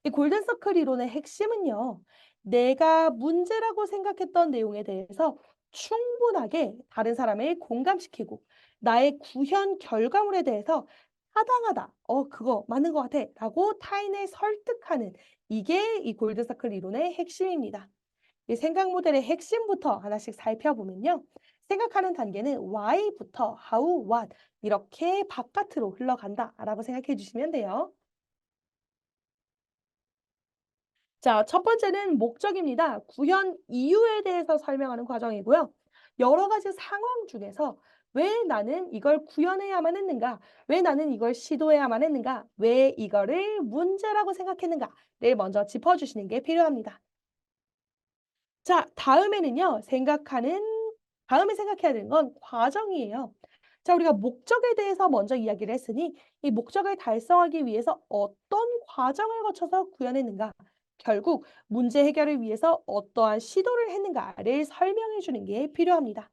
A: 이 골든서클 이론의 핵심은요, 내가 문제라고 생각했던 내용에 대해서 충분하게 다른 사람을 공감시키고 나의 구현 결과물에 대해서 타당하다, 그거 맞는 것 같아, 라고 타인을 설득하는 이게 이 골든서클 이론의 핵심입니다. 이 생각 모델의 핵심부터 하나씩 살펴보면요. 생각하는 단계는 why부터 how, what 이렇게 바깥으로 흘러간다라고 생각해 주시면 돼요. 자, 첫 번째는 목적입니다. 구현 이유에 대해서 설명하는 과정이고요. 여러 가지 상황 중에서 왜 나는 이걸 구현해야만 했는가? 왜 나는 이걸 시도해야만 했는가? 왜 이거를 문제라고 생각했는가를 먼저 짚어주시는 게 필요합니다. 자, 다음에 생각해야 되는 건 과정이에요. 자, 우리가 목적에 대해서 먼저 이야기를 했으니 이 목적을 달성하기 위해서 어떤 과정을 거쳐서 구현했는가? 결국 문제 해결을 위해서 어떠한 시도를 했는가를 설명해 주는 게 필요합니다.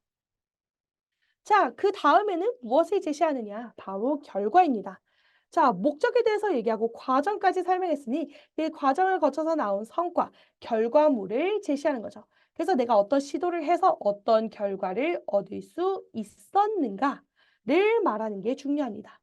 A: 자, 그다음에는 무엇을 제시하느냐? 바로 결과입니다. 자, 목적에 대해서 얘기하고 과정까지 설명했으니 이 과정을 거쳐서 나온 성과, 결과물을 제시하는 거죠. 그래서 내가 어떤 시도를 해서 어떤 결과를 얻을 수 있었는가를 말하는 게 중요합니다.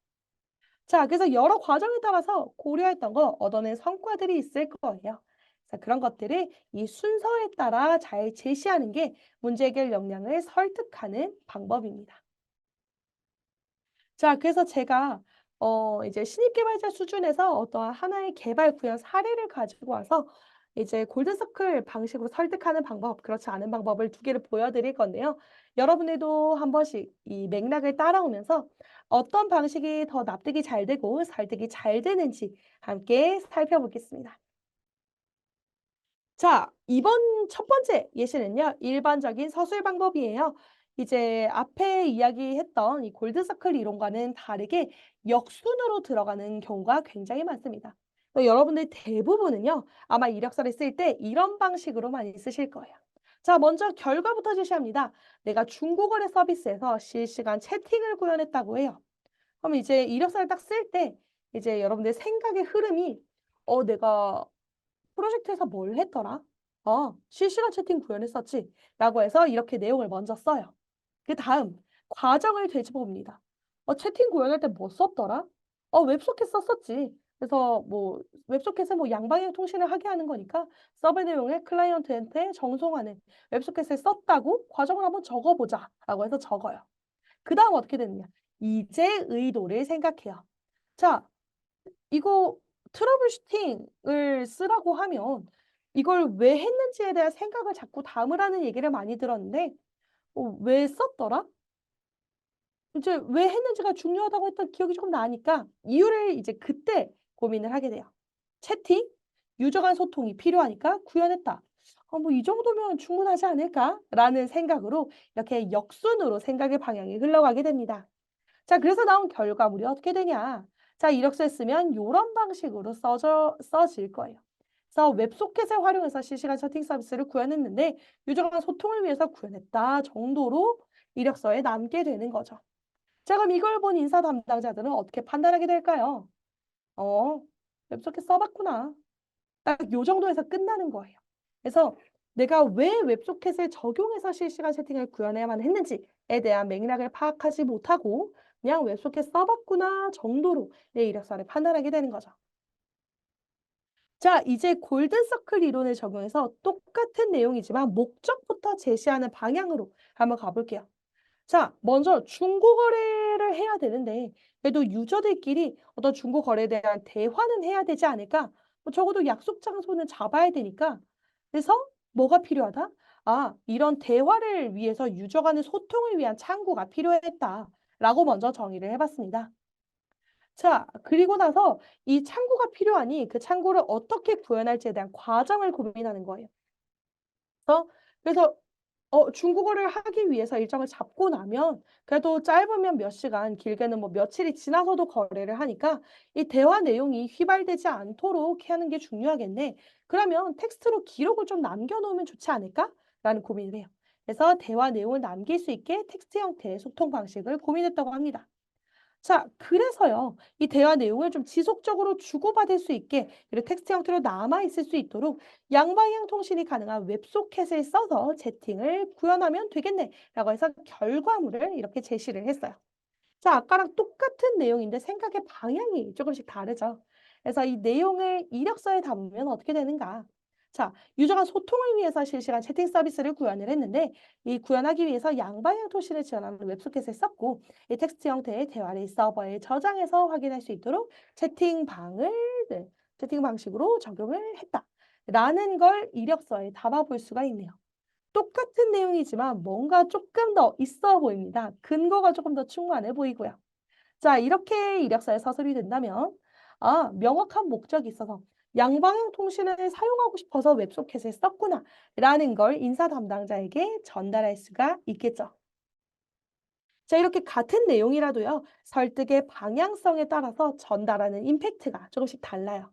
A: 자, 그래서 여러 과정에 따라서 고려했던 거 얻어낸 성과들이 있을 거예요. 자, 그런 것들을 이 순서에 따라 잘 제시하는 게 문제 해결 역량을 설득하는 방법입니다. 자, 그래서 제가 이제 신입 개발자 수준에서 어떠한 하나의 개발 구현 사례를 가지고 와서 이제 골든 서클 방식으로 설득하는 방법, 그렇지 않은 방법을 두 개를 보여드릴 건데요. 여러분들도 한 번씩 이 맥락을 따라오면서 어떤 방식이 더 납득이 잘 되고 설득이 잘 되는지 함께 살펴보겠습니다. 자, 이번 첫 번째 예시는요. 일반적인 서술 방법이에요. 이제 앞에 이야기했던 이 골드서클 이론과는 다르게 역순으로 들어가는 경우가 굉장히 많습니다. 여러분들 대부분은요. 아마 이력서를 쓸 때 이런 방식으로 많이 쓰실 거예요. 자, 먼저 결과부터 제시합니다. 내가 중고거래 서비스에서 실시간 채팅을 구현했다고 해요. 그럼 이제 이력서를 딱 쓸 때 이제 여러분들 생각의 흐름이 내가 프로젝트에서 뭘 했더라? 실시간 채팅 구현했었지. 라고 해서 이렇게 내용을 먼저 써요. 그다음 과정을 되짚어봅니다. 채팅 구현할 때 뭐 썼더라? 웹소켓 썼었지. 그래서 뭐 웹소켓은 뭐 양방향 통신을 하게 하는 거니까 서버 내용을 클라이언트한테 전송하는 웹소켓을 썼다고 과정을 한번 적어보자라고 해서 적어요. 그다음 어떻게 되느냐? 이제 의도를 생각해요. 자, 이거 트러블 슈팅을 쓰라고 하면 이걸 왜 했는지에 대한 생각을 자꾸 담으라는 얘기를 많이 들었는데 왜 썼더라? 이제 왜 했는지가 중요하다고 했던 기억이 조금 나니까 이유를 이제 그때 고민을 하게 돼요. 채팅? 유저 간 소통이 필요하니까 구현했다. 뭐 이 정도면 충분하지 않을까라는 생각으로 이렇게 역순으로 생각의 방향이 흘러가게 됩니다. 자, 그래서 나온 결과물이 어떻게 되냐? 자, 이력서에 쓰면 요런 방식으로 써질 거예요. 그래서 웹소켓을 활용해서 실시간 채팅 서비스를 구현했는데 유저간 소통을 위해서 구현했다 정도로 이력서에 남게 되는 거죠. 자, 그럼 이걸 본 인사 담당자들은 어떻게 판단하게 될까요? 어, 웹소켓 써봤구나. 딱 요 정도에서 끝나는 거예요. 그래서 내가 왜 웹소켓을 적용해서 실시간 채팅을 구현해야만 했는지에 대한 맥락을 파악하지 못하고 그냥 웹소켓 써봤구나 정도로 내 이력서를 판단하게 되는 거죠. 자, 이제 골든서클 이론을 적용해서 똑같은 내용이지만 목적부터 제시하는 방향으로 한번 가볼게요. 자, 먼저 중고거래를 해야 되는데 그래도 유저들끼리 어떤 중고거래에 대한 대화는 해야 되지 않을까? 적어도 약속 장소는 잡아야 되니까. 그래서 뭐가 필요하다? 이런 대화를 위해서 유저 간의 소통을 위한 창구가 필요했다. 라고 먼저 정의를 해봤습니다. 자, 그리고 나서 이 창구가 필요하니 그 창구를 어떻게 구현할지에 대한 과정을 고민하는 거예요. 그래서 그래서 중국어를 하기 위해서 일정을 잡고 나면 그래도 짧으면 몇 시간, 길게는 뭐 며칠이 지나서도 거래를 하니까 이 대화 내용이 휘발되지 않도록 하는 게 중요하겠네. 그러면 텍스트로 기록을 좀 남겨 놓으면 좋지 않을까? 라는 고민을 해요. 그래서 대화 내용을 남길 수 있게 텍스트 형태의 소통 방식을 고민했다고 합니다. 자, 그래서요. 이 대화 내용을 좀 지속적으로 주고받을 수 있게 그리고 텍스트 형태로 남아 있을 수 있도록 양방향 통신이 가능한 웹소켓을 써서 채팅을 구현하면 되겠네라고 해서 결과물을 이렇게 제시를 했어요. 자, 아까랑 똑같은 내용인데 생각의 방향이 조금씩 다르죠. 그래서 이 내용을 이력서에 담으면 어떻게 되는가? 자, 유저가 소통을 위해서 실시간 채팅 서비스를 구현을 했는데 이 구현하기 위해서 양방향 통신을 지원하는 웹소켓을 썼고 이 텍스트 형태의 대화를 서버에 저장해서 확인할 수 있도록 채팅방을 네, 채팅 방식으로 적용을 했다. 라는 걸 이력서에 담아볼 수가 있네요. 똑같은 내용이지만 뭔가 조금 더 있어 보입니다. 근거가 조금 더 충만해 보이고요. 자, 이렇게 이력서에 서술이 된다면, 아, 명확한 목적이 있어서 양방향 통신을 사용하고 싶어서 웹소켓을 썼구나, 라는 걸 인사 담당자에게 전달할 수가 있겠죠. 자, 이렇게 같은 내용이라도요, 설득의 방향성에 따라서 전달하는 임팩트가 조금씩 달라요.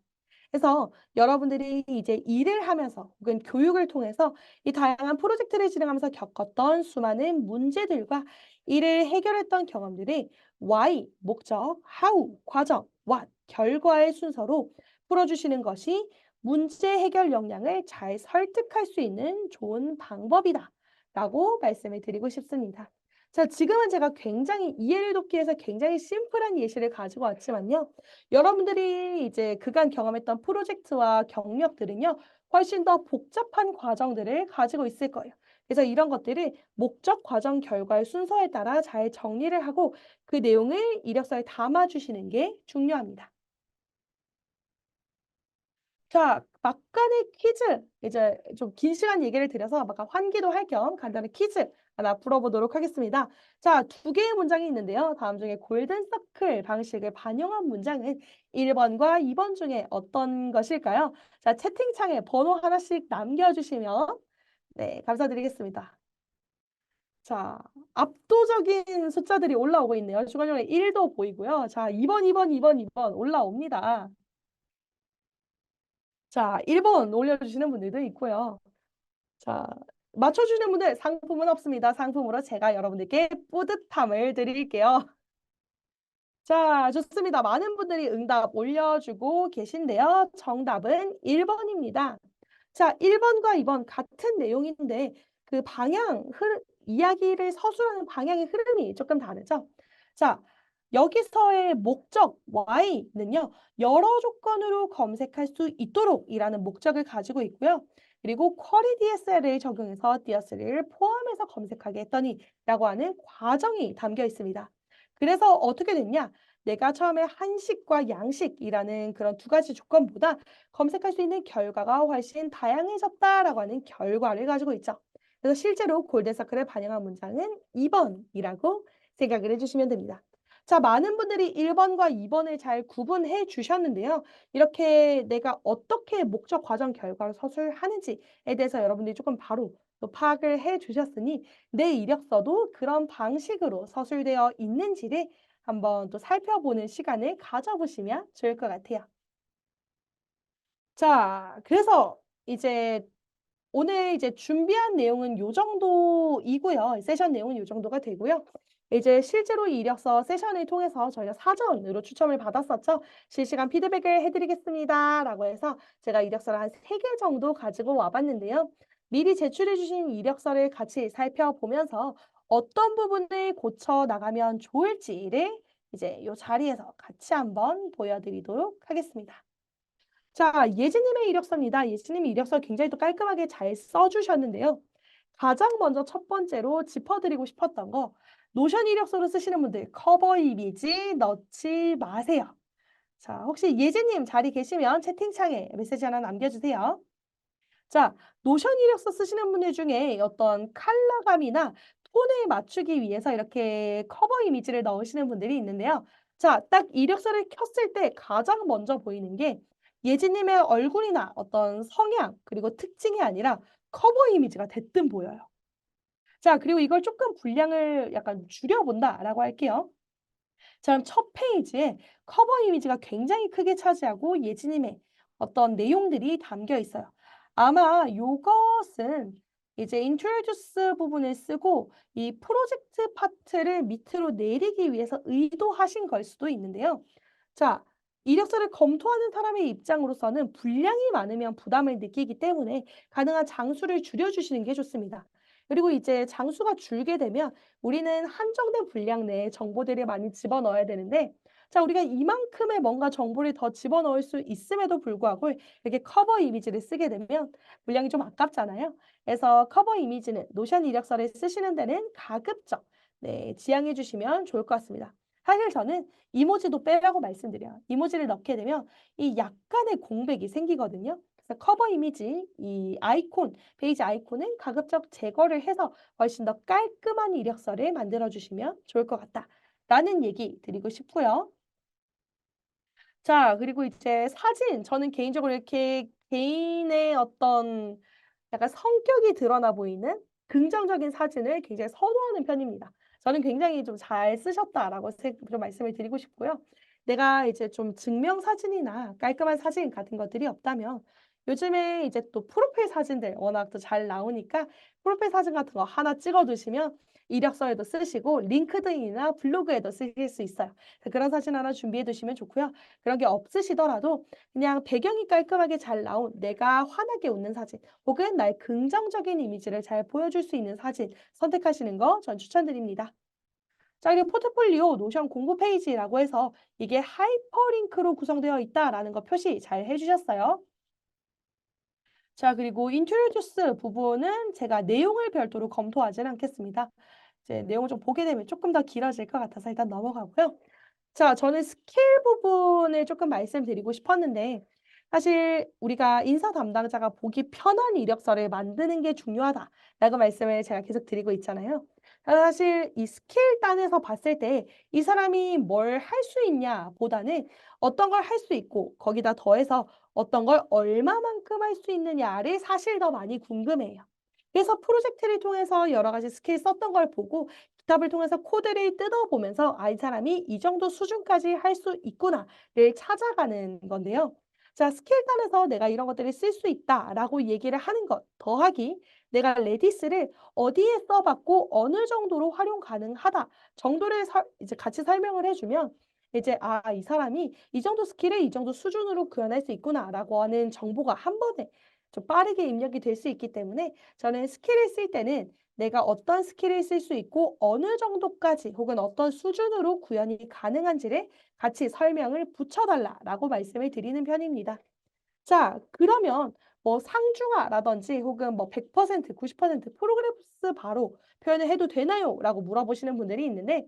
A: 그래서 여러분들이 이제 일을 하면서 혹은 교육을 통해서 이 다양한 프로젝트를 진행하면서 겪었던 수많은 문제들과 이를 해결했던 경험들이 why, 목적, how, 과정, what, 결과의 순서로 풀어주시는 것이 문제 해결 역량을 잘 설득할 수 있는 좋은 방법이다. 라고 말씀을 드리고 싶습니다. 자, 지금은 제가 굉장히 이해를 돕기 위해서 굉장히 심플한 예시를 가지고 왔지만요. 여러분들이 이제 그간 경험했던 프로젝트와 경력들은요, 훨씬 더 복잡한 과정들을 가지고 있을 거예요. 그래서 이런 것들을 목적, 과정, 결과의 순서에 따라 잘 정리를 하고 그 내용을 이력서에 담아주시는 게 중요합니다. 자, 막간의 퀴즈, 이제 좀 긴 시간 얘기를 드려서 막 환기도 할 겸 간단한 퀴즈 하나 풀어보도록 하겠습니다. 자, 두 개의 문장이 있는데요. 다음 중에 골든 서클 방식을 반영한 문장은 1번과 2번 중에 어떤 것일까요? 자, 채팅창에 번호 하나씩 남겨주시면 네, 감사드리겠습니다. 자, 압도적인 숫자들이 올라오고 있네요. 중간중간에 1도 보이고요. 자, 2번, 2번, 2번, 2번 올라옵니다. 자, 1번 올려주시는 분들도 있고요. 자, 맞춰주시는 분들 상품은 없습니다. 상품으로 제가 여러분들께 뿌듯함을 드릴게요. 자, 좋습니다. 많은 분들이 응답 올려주고 계신데요. 정답은 1번입니다. 자, 1번과 2번 같은 내용인데 그 이야기를 서술하는 방향의 흐름이 조금 다르죠. 자, 여기서의 목적 why는요. 여러 조건으로 검색할 수 있도록이라는 목적을 가지고 있고요. 그리고 쿼리 DSL을 적용해서 DSL을 포함해서 검색하게 했더니라고 하는 과정이 담겨 있습니다. 그래서 어떻게 됐냐? 내가 처음에 한식과 양식이라는 그런 두 가지 조건보다 검색할 수 있는 결과가 훨씬 다양해졌다라고 하는 결과를 가지고 있죠. 그래서 실제로 골든서클을 반영한 문장은 2번이라고 생각을 해주시면 됩니다. 자, 많은 분들이 1번과 2번을 잘 구분해 주셨는데요. 이렇게 내가 어떻게 목적, 과정, 결과를 서술하는지에 대해서 여러분들이 조금 바로 또 파악을 해 주셨으니 내 이력서도 그런 방식으로 서술되어 있는지를 한번 또 살펴보는 시간을 가져보시면 좋을 것 같아요. 자, 그래서 이제 오늘 이제 준비한 내용은 요 정도이고요. 세션 내용은 요 정도가 되고요. 이제 실제로 이 이력서 세션을 통해서 저희가 사전으로 추첨을 받았었죠. 실시간 피드백을 해드리겠습니다라고 해서 제가 이력서를 한 3개 정도 가지고 와봤는데요. 미리 제출해 주신 이력서를 같이 살펴보면서 어떤 부분을 고쳐 나가면 좋을지를 이제 이 자리에서 같이 한번 보여드리도록 하겠습니다. 자, 예지님의 이력서입니다. 예지님이 이력서 굉장히 또 깔끔하게 잘 써주셨는데요. 가장 먼저 첫 번째로 짚어드리고 싶었던 거, 노션 이력서로 쓰시는 분들 커버 이미지 넣지 마세요. 자, 혹시 예지님 자리 계시면 채팅창에 메시지 하나 남겨주세요. 자, 노션 이력서 쓰시는 분들 중에 어떤 컬러감이나 톤을 맞추기 위해서 이렇게 커버 이미지를 넣으시는 분들이 있는데요. 자, 딱 이력서를 켰을 때 가장 먼저 보이는 게 예지님의 얼굴이나 어떤 성향, 그리고 특징이 아니라 커버 이미지가 대뜸 보여요. 자, 그리고 이걸 조금 분량을 약간 줄여본다라고 할게요. 자, 그럼 첫 페이지에 커버 이미지가 굉장히 크게 차지하고 예지님의 어떤 내용들이 담겨 있어요. 아마 요것은 이제 introduce 부분을 쓰고 이 프로젝트 파트를 밑으로 내리기 위해서 의도하신 걸 수도 있는데요. 자, 이력서를 검토하는 사람의 입장으로서는 분량이 많으면 부담을 느끼기 때문에 가능한 장수를 줄여주시는 게 좋습니다. 그리고 이제 장수가 줄게 되면 우리는 한정된 분량 내에 정보들을 많이 집어넣어야 되는데, 자, 우리가 이만큼의 뭔가 정보를 더 집어넣을 수 있음에도 불구하고 이렇게 커버 이미지를 쓰게 되면 분량이 좀 아깝잖아요. 그래서 커버 이미지는 노션 이력서를 쓰시는 데는 가급적 네, 지양해 주시면 좋을 것 같습니다. 사실 저는 이모지도 빼라고 말씀드려요. 이모지를 넣게 되면 이 약간의 공백이 생기거든요. 그래서 커버 이미지, 이 아이콘, 페이지 아이콘은 가급적 제거를 해서 훨씬 더 깔끔한 이력서를 만들어 주시면 좋을 것 같다라는 얘기 드리고 싶고요. 자, 그리고 이제 사진. 저는 개인적으로 이렇게 개인의 어떤 약간 성격이 드러나 보이는 긍정적인 사진을 굉장히 선호하는 편입니다. 저는 굉장히 좀 "잘 쓰셨다."라고 좀 말씀을 드리고 싶고요. 내가 이제 좀 증명 사진이나 깔끔한 사진 같은 것들이 없다면 요즘에 이제 또 프로필 사진들 워낙 또 잘 나오니까 프로필 사진 같은 거 하나 찍어 두시면 이력서에도 쓰시고 링크드인이나 블로그에도 쓰실 수 있어요. 그래서 그런 사진 하나 준비해 두시면 좋고요. 그런 게 없으시더라도 그냥 배경이 깔끔하게 잘 나온 내가 환하게 웃는 사진 혹은 나의 긍정적인 이미지를 잘 보여줄 수 있는 사진 선택하시는 거 전 추천드립니다. 자, 그리고 포트폴리오 노션 공부 페이지라고 해서 이게 하이퍼링크로 구성되어 있다라는 거 표시 잘 해주셨어요. 자, 그리고 인트로듀스 부분은 제가 내용을 별도로 검토하지는 않겠습니다. 이제 내용을 좀 보게 되면 조금 더 길어질 것 같아서 일단 넘어가고요. 자, 저는 스킬 부분을 조금 말씀드리고 싶었는데 사실 우리가 인사 담당자가 보기 편한 이력서를 만드는 게 중요하다라고 말씀을 제가 계속 드리고 있잖아요. 사실 이 스킬 단에서 봤을 때 이 사람이 뭘 할 수 있냐 보다는 어떤 걸 할 수 있고 거기다 더해서 어떤 걸 얼마만큼 할 수 있느냐를 사실 더 많이 궁금해해요. 그래서 프로젝트를 통해서 여러 가지 스킬 썼던 걸 보고 기tab을 통해서 코드를 뜯어보면서 '아 이 사람이 이 정도 수준까지 할 수 있구나.'를 찾아가는 건데요. 자, 스킬단에서 '내가 이런 것들을 쓸 수 있다.'라고 얘기를 하는 것 더하기 내가 레디스를 어디에 써 봤고 어느 정도로 활용 가능하다 정도를 이제 같이 설명을 해 주면 이제 '아 이 사람이 이 정도 스킬을 이 정도 수준으로 구현할 수 있구나.'라고 하는 정보가 한 번에 좀 빠르게 입력이 될 수 있기 때문에 저는 스킬을 쓸 때는 내가 어떤 스킬을 쓸 수 있고 어느 정도까지 혹은 어떤 수준으로 구현이 가능한지를 같이 설명을 붙여 달라라고 말씀을 드리는 편입니다. 자, 그러면 뭐 상중하라든지 혹은 뭐 100% 90% 프로그레스 바로 표현을 해도 되나요? 라고 물어보시는 분들이 있는데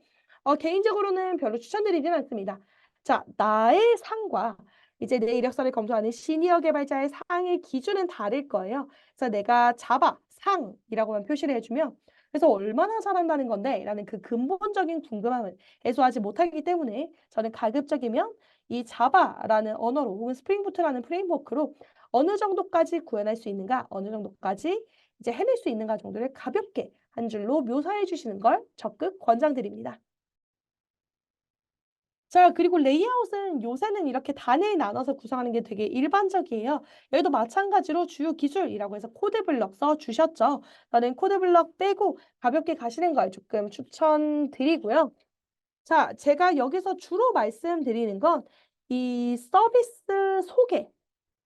A: 개인적으로는 별로 추천드리진 않습니다. 자, 나의 상과 이제 내 이력서를 검토하는 시니어 개발자의 상의 기준은 다를 거예요. 그래서 내가 자바 상이라고만 표시를 해주면 그래서 얼마나 잘한다는 건데? 라는 그 근본적인 궁금함을 해소하지 못하기 때문에 저는 가급적이면 이 자바라는 언어로 혹은 스프링부트라는 프레임워크로 어느 정도까지 구현할 수 있는가, 어느 정도까지 이제 해낼 수 있는가 정도를 가볍게 한 줄로 묘사해 주시는 걸 적극 권장드립니다. 자, 그리고 레이아웃은 요새는 이렇게 단을 나눠서 구성하는 게 되게 일반적이에요. 여기도 마찬가지로 주요 기술이라고 해서 코드 블럭 써 주셨죠. 저는 코드 블럭 빼고 가볍게 가시는 걸 조금 추천드리고요. 자, 제가 여기서 주로 말씀드리는 건 이 서비스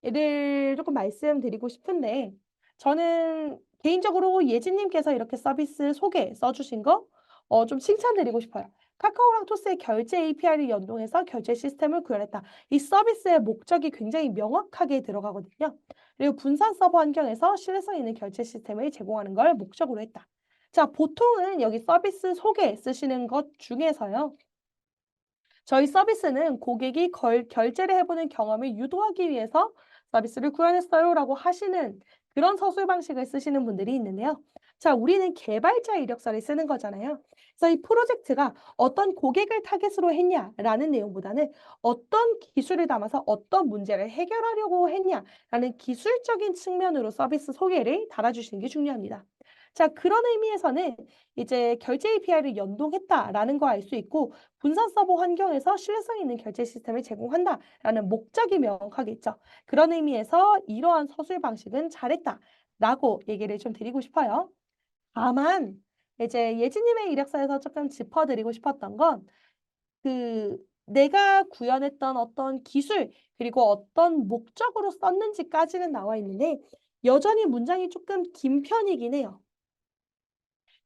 A: 소개를 조금 말씀드리고 싶은데 저는 개인적으로 예진님께서 이렇게 서비스 소개 써 주신 거 좀 칭찬드리고 싶어요. 카카오랑 토스의 결제 API를 연동해서 결제 시스템을 구현했다. 이 서비스의 목적이 굉장히 명확하게 들어가거든요. 그리고 분산 서버 환경에서 신뢰성 있는 결제 시스템을 제공하는 걸 목적으로 했다. 자, 보통은 여기 서비스 소개 쓰시는 것 중에서요. 저희 서비스는 고객이 결제를 해보는 경험을 유도하기 위해서 서비스를 구현했어요라고 하시는 그런 서술 방식을 쓰시는 분들이 있는데요. 자, 우리는 개발자 이력서를 쓰는 거잖아요. 그래서 이 프로젝트가 어떤 고객을 타겟으로 했냐라는 내용보다는 어떤 기술을 담아서 어떤 문제를 해결하려고 했냐라는 기술적인 측면으로 서비스 소개를 달아주시는 게 중요합니다. 자, 그런 의미에서는 이제 결제 API를 연동했다라는 거 알 수 있고 분산 서버 환경에서 신뢰성 있는 결제 시스템을 제공한다라는 목적이 명확하겠죠. 그런 의미에서 이러한 서술 방식은 잘했다라고 얘기를 좀 드리고 싶어요. 다만 이제 예지님의 이력서에서 조금 짚어드리고 싶었던 건 그 내가 구현했던 어떤 기술 그리고 어떤 목적으로 썼는지까지는 나와 있는데 여전히 문장이 조금 긴 편이긴 해요.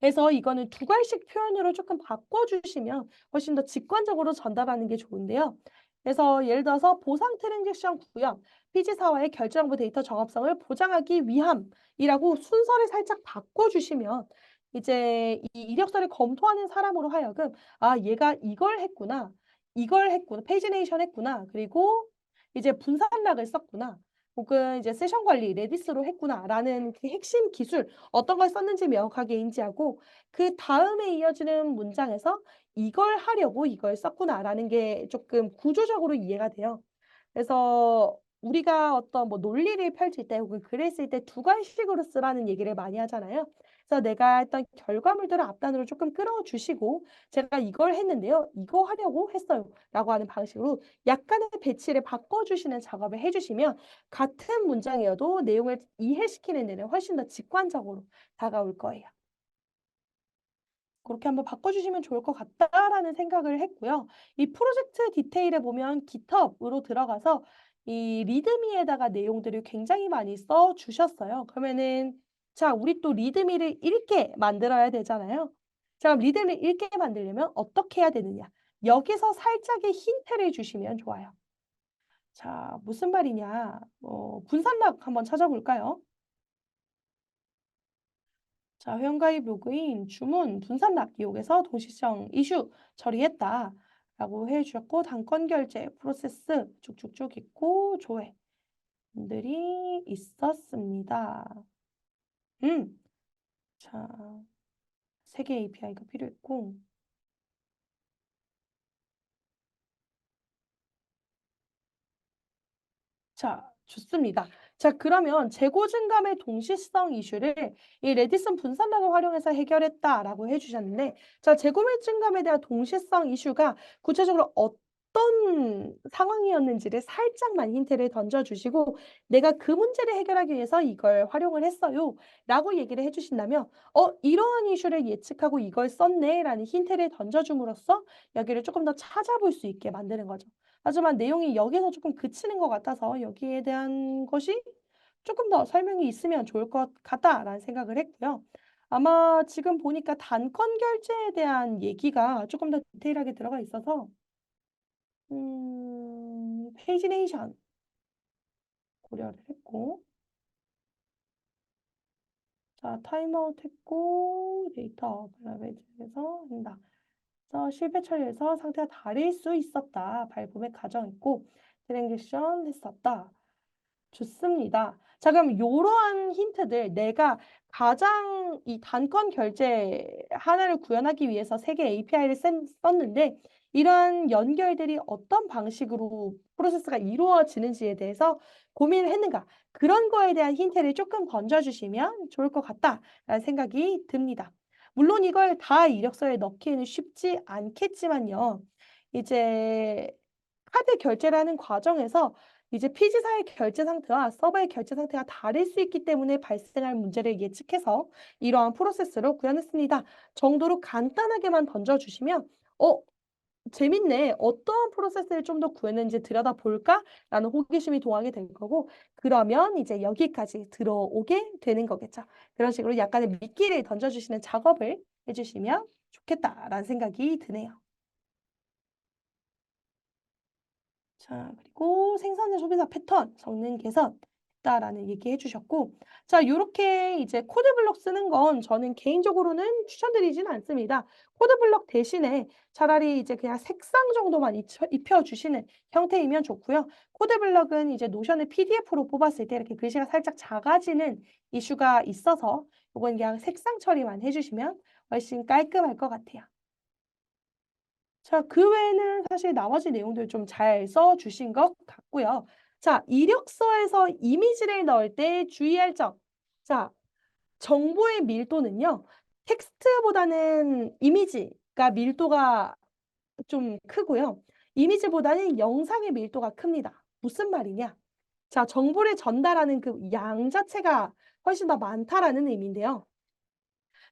A: 그래서 이거는 두 갈씩 표현으로 조금 바꿔주시면 훨씬 더 직관적으로 전달하는 게 좋은데요. 그래서 예를 들어서 보상 트랜잭션 구현, 피지사와의 결제정보 데이터 정합성을 보장하기 위함이라고 순서를 살짝 바꿔주시면 이제 이 이력서를 검토하는 사람으로 하여금 아, 얘가 이걸 했구나, 페이지네이션 했구나, 그리고 이제 분산락을 썼구나, 혹은 이제 세션 관리 레디스로 했구나라는 그 핵심 기술 어떤 걸 썼는지 명확하게 인지하고 그 다음에 이어지는 문장에서 '이걸 하려고 이걸 썼구나.'라는 게 조금 구조적으로 이해가 돼요. 그래서 우리가 어떤 뭐 논리를 펼칠 때 혹은 글을 쓸 때 두 가지식으로 쓰라는 얘기를 많이 하잖아요. 그래서 내가 했던 결과물들을 앞단으로 조금 끌어 주시고 "제가 이걸 했는데요. 이거 하려고 했어요."라고 하는 방식으로 약간의 배치를 바꿔 주시는 작업을 해 주시면 같은 문장이어도 내용을 이해시키는 데는 훨씬 더 직관적으로 다가올 거예요. 그렇게 한번 바꿔주시면 좋을 것 같다라는 생각을 했고요. 이 프로젝트 디테일에 보면 GitHub으로 들어가서 이 리드미에다가 내용들을 굉장히 많이 써 주셨어요. 그러면은 자, 우리 또 리드미를 읽게 만들어야 되잖아요. 자, 그럼 리드미를 읽게 만들려면 어떻게 해야 되느냐? 여기서 살짝의 힌트를 주시면 좋아요. 자, 무슨 말이냐? 분산락 한번 찾아볼까요? 자, 회원가입 로그인, 주문, 분산락 이용해서 동시성 이슈 처리했다. 라고 해주셨고, 단건 결제, 프로세스 쭉쭉쭉 있고, 조회 분들이 있었습니다. 음, 자, 3개 API가 필요했고, 자, 좋습니다. 자, 그러면 재고 증감의 동시성 이슈를 이 레디슨 분산락을 활용해서 해결했다라고 해주셨는데, 자, 재고 및 증감에 대한 동시성 이슈가 구체적으로 어떤 상황이었는지를 살짝만 힌트를 던져주시고, 내가 그 문제를 해결하기 위해서 이걸 활용을 했어요. 라고 얘기를 해주신다면, 이러한 이슈를 예측하고 이걸 썼네. 라는 힌트를 던져줌으로써 여기를 조금 더 찾아볼 수 있게 만드는 거죠. 하지만 내용이 여기서 조금 그치는 것 같아서 여기에 대한 것이 조금 더 설명이 있으면 좋을 것 같다라는 생각을 했고요. 아마 지금 보니까 단건 결제에 대한 얘기가 조금 더 디테일하게 들어가 있어서 페이지네이션 고려를 했고 자, 타임아웃 했고 데이터 발라베이지에서 한다. 그래서 실패 처리에서 상태가 다를 수 있었다. 발품에 가정했고 트랜지션 했었다. 좋습니다. 자, 그럼 요러한 힌트들 내가 가장 이 단건 결제 하나를 구현하기 위해서 3개 API를 썼는데 이러한 연결들이 어떤 방식으로 프로세스가 이루어지는지에 대해서 고민을 했는가? 그런 거에 대한 힌트를 조금 던져주시면 좋을 것 같다라는 생각이 듭니다. 물론 이걸 다 이력서에 넣기에는 쉽지 않겠지만요. 이제 카드 결제를 하는 과정에서 이제 피지사의 결제 상태와 서버의 결제 상태가 다를 수 있기 때문에 발생할 문제를 예측해서 이러한 프로세스로 구현했습니다. 정도로 간단하게만 던져주시면 재밌네. 어떠한 프로세스를 좀 더 구했는지 들여다볼까라는 호기심이 동하게 될 거고 그러면 이제 여기까지 들어오게 되는 거겠죠. 그런 식으로 약간의 미끼를 던져주시는 작업을 해주시면 좋겠다라는 생각이 드네요. 자, 그리고 생산자 소비자 패턴, 성능 개선. 높다라는 얘기해 주셨고, 자, 요렇게 이제 코드블럭 쓰는 건 저는 개인적으로는 추천드리지는 않습니다. 코드블럭 대신에 차라리 이제 그냥 색상 정도만 입혀 주시는 형태이면 좋고요. 코드블럭은 이제 노션을 PDF로 뽑았을 때 이렇게 글씨가 살짝 작아지는 이슈가 있어서 요건 그냥 색상 처리만 해 주시면 훨씬 깔끔할 것 같아요. 자, 그 외에는 사실 나머지 내용들 좀 잘 써 주신 것 같고요. 자, 이력서에서 이미지를 넣을 때 주의할 점. 자, 정보의 밀도는요. 텍스트보다는 이미지가 밀도가 좀 크고요. 이미지보다는 영상의 밀도가 큽니다. 무슨 말이냐? 자, 정보를 전달하는 그 양 자체가 훨씬 더 많다라는 의미인데요.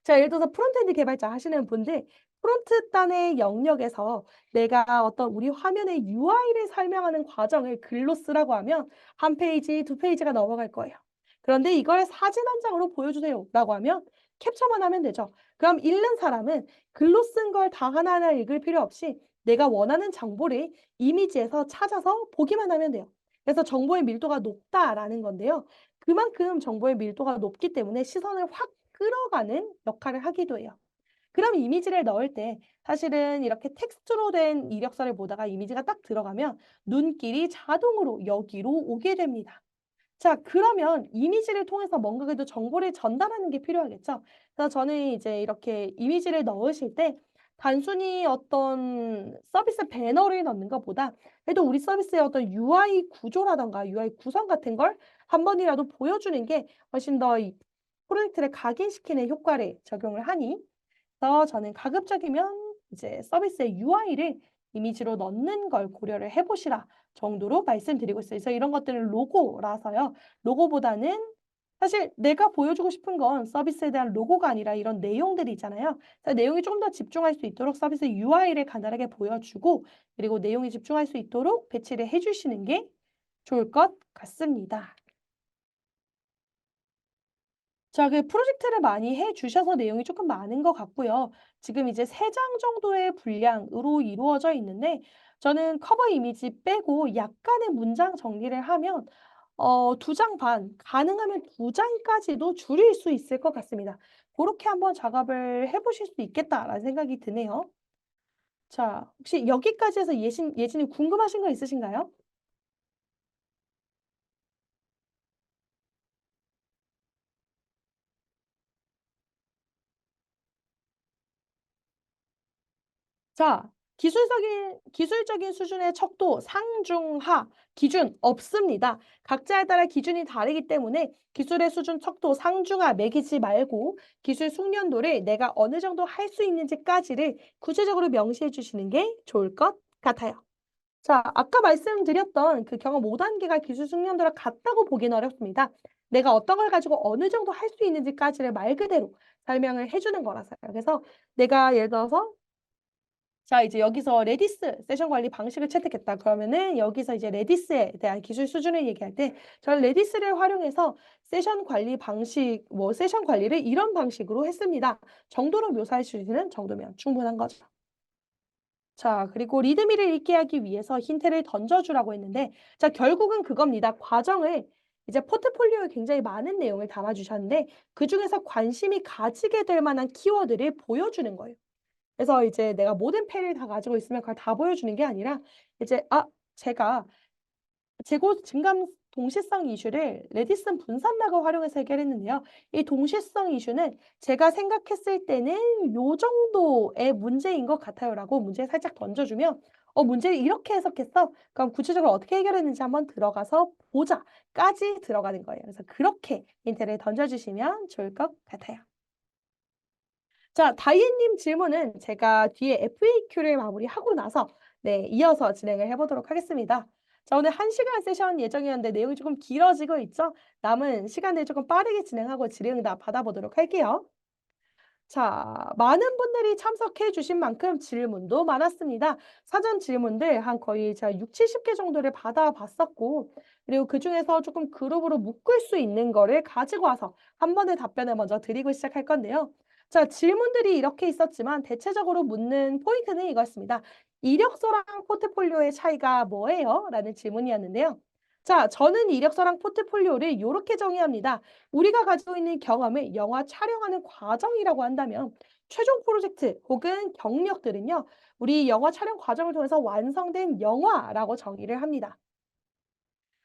A: 자, 예를 들어서 프론트엔드 개발자 하시는 분들, 프론트 단의 영역에서 내가 어떤 우리 화면의 UI를 설명하는 과정을 글로 쓰라고 하면 한 페이지, 두 페이지가 넘어갈 거예요. 그런데 이걸 사진 한 장으로 보여주세요라고 하면 캡처만 하면 되죠. 그럼 읽는 사람은 글로 쓴 걸 다 하나하나 읽을 필요 없이 내가 원하는 정보를 이미지에서 찾아서 보기만 하면 돼요. 그래서 정보의 밀도가 높다라는 건데요. 그만큼 정보의 밀도가 높기 때문에 시선을 확 끌어가는 역할을 하기도 해요. 그럼 이미지를 넣을 때 사실은 이렇게 텍스트로 된 이력서를 보다가 이미지가 딱 들어가면 눈길이 자동으로 여기로 오게 됩니다. 자, 그러면 이미지를 통해서 뭔가 그래도 정보를 전달하는 게 필요하겠죠. 그래서 저는 이제 이렇게 이미지를 넣으실 때 단순히 어떤 서비스 배너를 넣는 것보다 그래도 우리 서비스의 어떤 UI 구조라든가 UI 구성 같은 걸 한 번이라도 보여주는 게 훨씬 더 이 프로젝트를 각인시키는 효과를 적용을 하니 그래서 저는 가급적이면 이제 서비스의 UI를 이미지로 넣는 걸 고려를 해보시라 정도로 말씀드리고 있어요. 그래서 이런 것들은 로고라서요. 로고보다는 사실 내가 보여주고 싶은 건 서비스에 대한 로고가 아니라 이런 내용들이 있잖아요. 그래서 내용이 조금 더 집중할 수 있도록 서비스 UI를 간단하게 보여주고 그리고 내용이 집중할 수 있도록 배치를 해주시는 게 좋을 것 같습니다. 자, 그 프로젝트를 많이 해 주셔서 내용이 조금 많은 것 같고요. 지금 이제 3장 정도의 분량으로 이루어져 있는데 저는 커버 이미지 빼고 약간의 문장 정리를 하면 2장 반, 가능하면 2 장까지도 줄일 수 있을 것 같습니다. 그렇게 한번 작업을 해 보실 수 있겠다라는 생각이 드네요. 자, 혹시 여기까지 해서 예진님 궁금하신 거 있으신가요? 자, 기술적인 수준의 척도 상중하 기준 없습니다. 각자에 따라 기준이 다르기 때문에 기술의 수준 척도 상중하 매기지 말고 기술 숙련도를 내가 어느 정도 할 수 있는지까지를 구체적으로 명시해 주시는 게 좋을 것 같아요. 자, 아까 말씀드렸던 그 경험 5단계가 기술 숙련도를 같다고 보기는 어렵습니다. 내가 어떤 걸 가지고 어느 정도 할 수 있는지까지를 말 그대로 설명을 해 주는 거라서요. 그래서 내가 예를 들어서 자, 이제 여기서 레디스 세션 관리 방식을 채택했다. 그러면은 여기서 이제 레디스에 대한 기술 수준을 얘기할 때 저는 레디스를 활용해서 세션 관리 방식, 뭐 세션 관리를 이런 방식으로 했습니다. 정도로 묘사할 수 있는 정도면 충분한 거죠. 자, 그리고 리드미를 읽게 하기 위해서 힌트를 던져주라고 했는데, 자, 결국은 그겁니다. 과정을 이제 포트폴리오에 굉장히 많은 내용을 담아주셨는데, 그중에서 관심이 가지게 될 만한 키워드를 보여주는 거예요. 그래서 이제 내가 모든 패를 다 가지고 있으면 그걸 다 보여주는 게 아니라 이제 제가 재고 증감 동시성 이슈를 레디슨 분산락을 활용해서 해결했는데요. 이 동시성 이슈는 제가 생각했을 때는 요 정도의 문제인 것 같아요라고 문제를 살짝 던져주면 문제를 이렇게 해석했어? 그럼 구체적으로 어떻게 해결했는지 한번 들어가서 보자까지 들어가는 거예요. 그래서 그렇게 힌트를 던져주시면 좋을 것 같아요. 자, 다이앤님 질문은 제가 뒤에 FAQ를 마무리하고 나서 네, 이어서 진행을 해보도록 하겠습니다. 자, 오늘 1시간 세션 예정이었는데 내용이 조금 길어지고 있죠? 남은 시간을 조금 빠르게 진행하고 질의응답 받아보도록 할게요. 자, 많은 분들이 참석해 주신 만큼 질문도 많았습니다. 사전 질문들 한 거의 제가 6, 70개 정도를 받아봤었고, 그리고 그중에서 조금 그룹으로 묶을 수 있는 거를 가지고 와서 한 번에 답변을 먼저 드리고 시작할 건데요. 자, 질문들이 이렇게 있었지만 대체적으로 묻는 포인트는 이거였습니다. 이력서랑 포트폴리오의 차이가 뭐예요? 라는 질문이었는데요. 자, 저는 이력서랑 포트폴리오를 이렇게 정의합니다. 우리가 가지고 있는 경험을 영화 촬영하는 과정이라고 한다면 최종 프로젝트 혹은 경력들은요, 우리 영화 촬영 과정을 통해서 완성된 영화라고 정의를 합니다.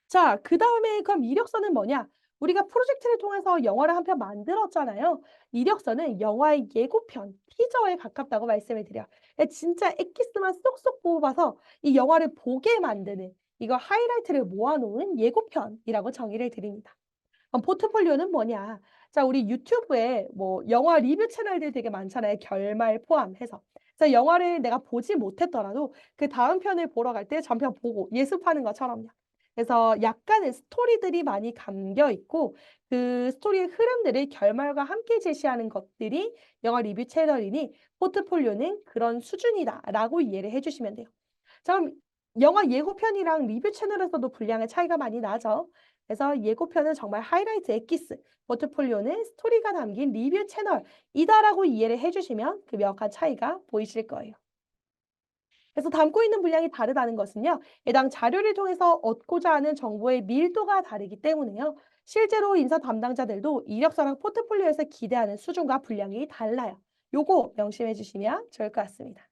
A: 자, 그다음에 그럼 이력서는 뭐냐? 우리가 프로젝트를 통해서 영화를 한 편 만들었잖아요. 이력서는 영화의 예고편, 티저에 가깝다고 말씀을 드려요. 진짜 엑기스만 쏙쏙 뽑아서 이 영화를 보게 만드는 이거 하이라이트를 모아놓은 예고편이라고 정의를 드립니다. 그럼 포트폴리오는 뭐냐? 자, 우리 유튜브에 뭐 영화 리뷰 채널들 되게 많잖아요. 결말 포함해서. 그래서 영화를 내가 보지 못했더라도 그 다음 편을 보러 갈 때 전편 보고 예습하는 것처럼요. 그래서 약간의 스토리들이 많이 담겨 있고 그 스토리의 흐름들을 결말과 함께 제시하는 것들이 영화 리뷰 채널이니 포트폴리오는 그런 수준이다라고 이해를 해주시면 돼요. 자, 그럼 영화 예고편이랑 리뷰 채널에서도 분량의 차이가 많이 나죠. 그래서 예고편은 정말 하이라이트 엑기스, 포트폴리오는 스토리가 담긴 리뷰 채널이다라고 이해를 해주시면 그 명확한 차이가 보이실 거예요. 그래서 담고 있는 분량이 다르다는 것은요, 해당 자료를 통해서 얻고자 하는 정보의 밀도가 다르기 때문에요. 실제로 인사 담당자들도 이력서랑 포트폴리오에서 기대하는 수준과 분량이 달라요. 요거 명심해 주시면 좋을 것 같습니다.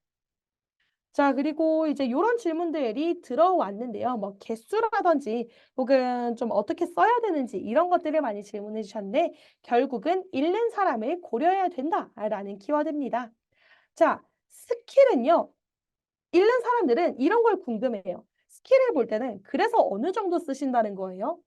A: 자, 그리고 이제 요런 질문들이 들어왔는데요. 뭐 개수라든지 혹은 좀 어떻게 써야 되는지 이런 것들을 많이 질문해 주셨는데 결국은 읽는 사람을 고려해야 된다라는 키워드입니다. 자, 스킬은요. 읽는 사람들은 이런 걸 궁금해해요. 스킬을 볼 때는 그래서 어느 정도 쓰신다는 거예요?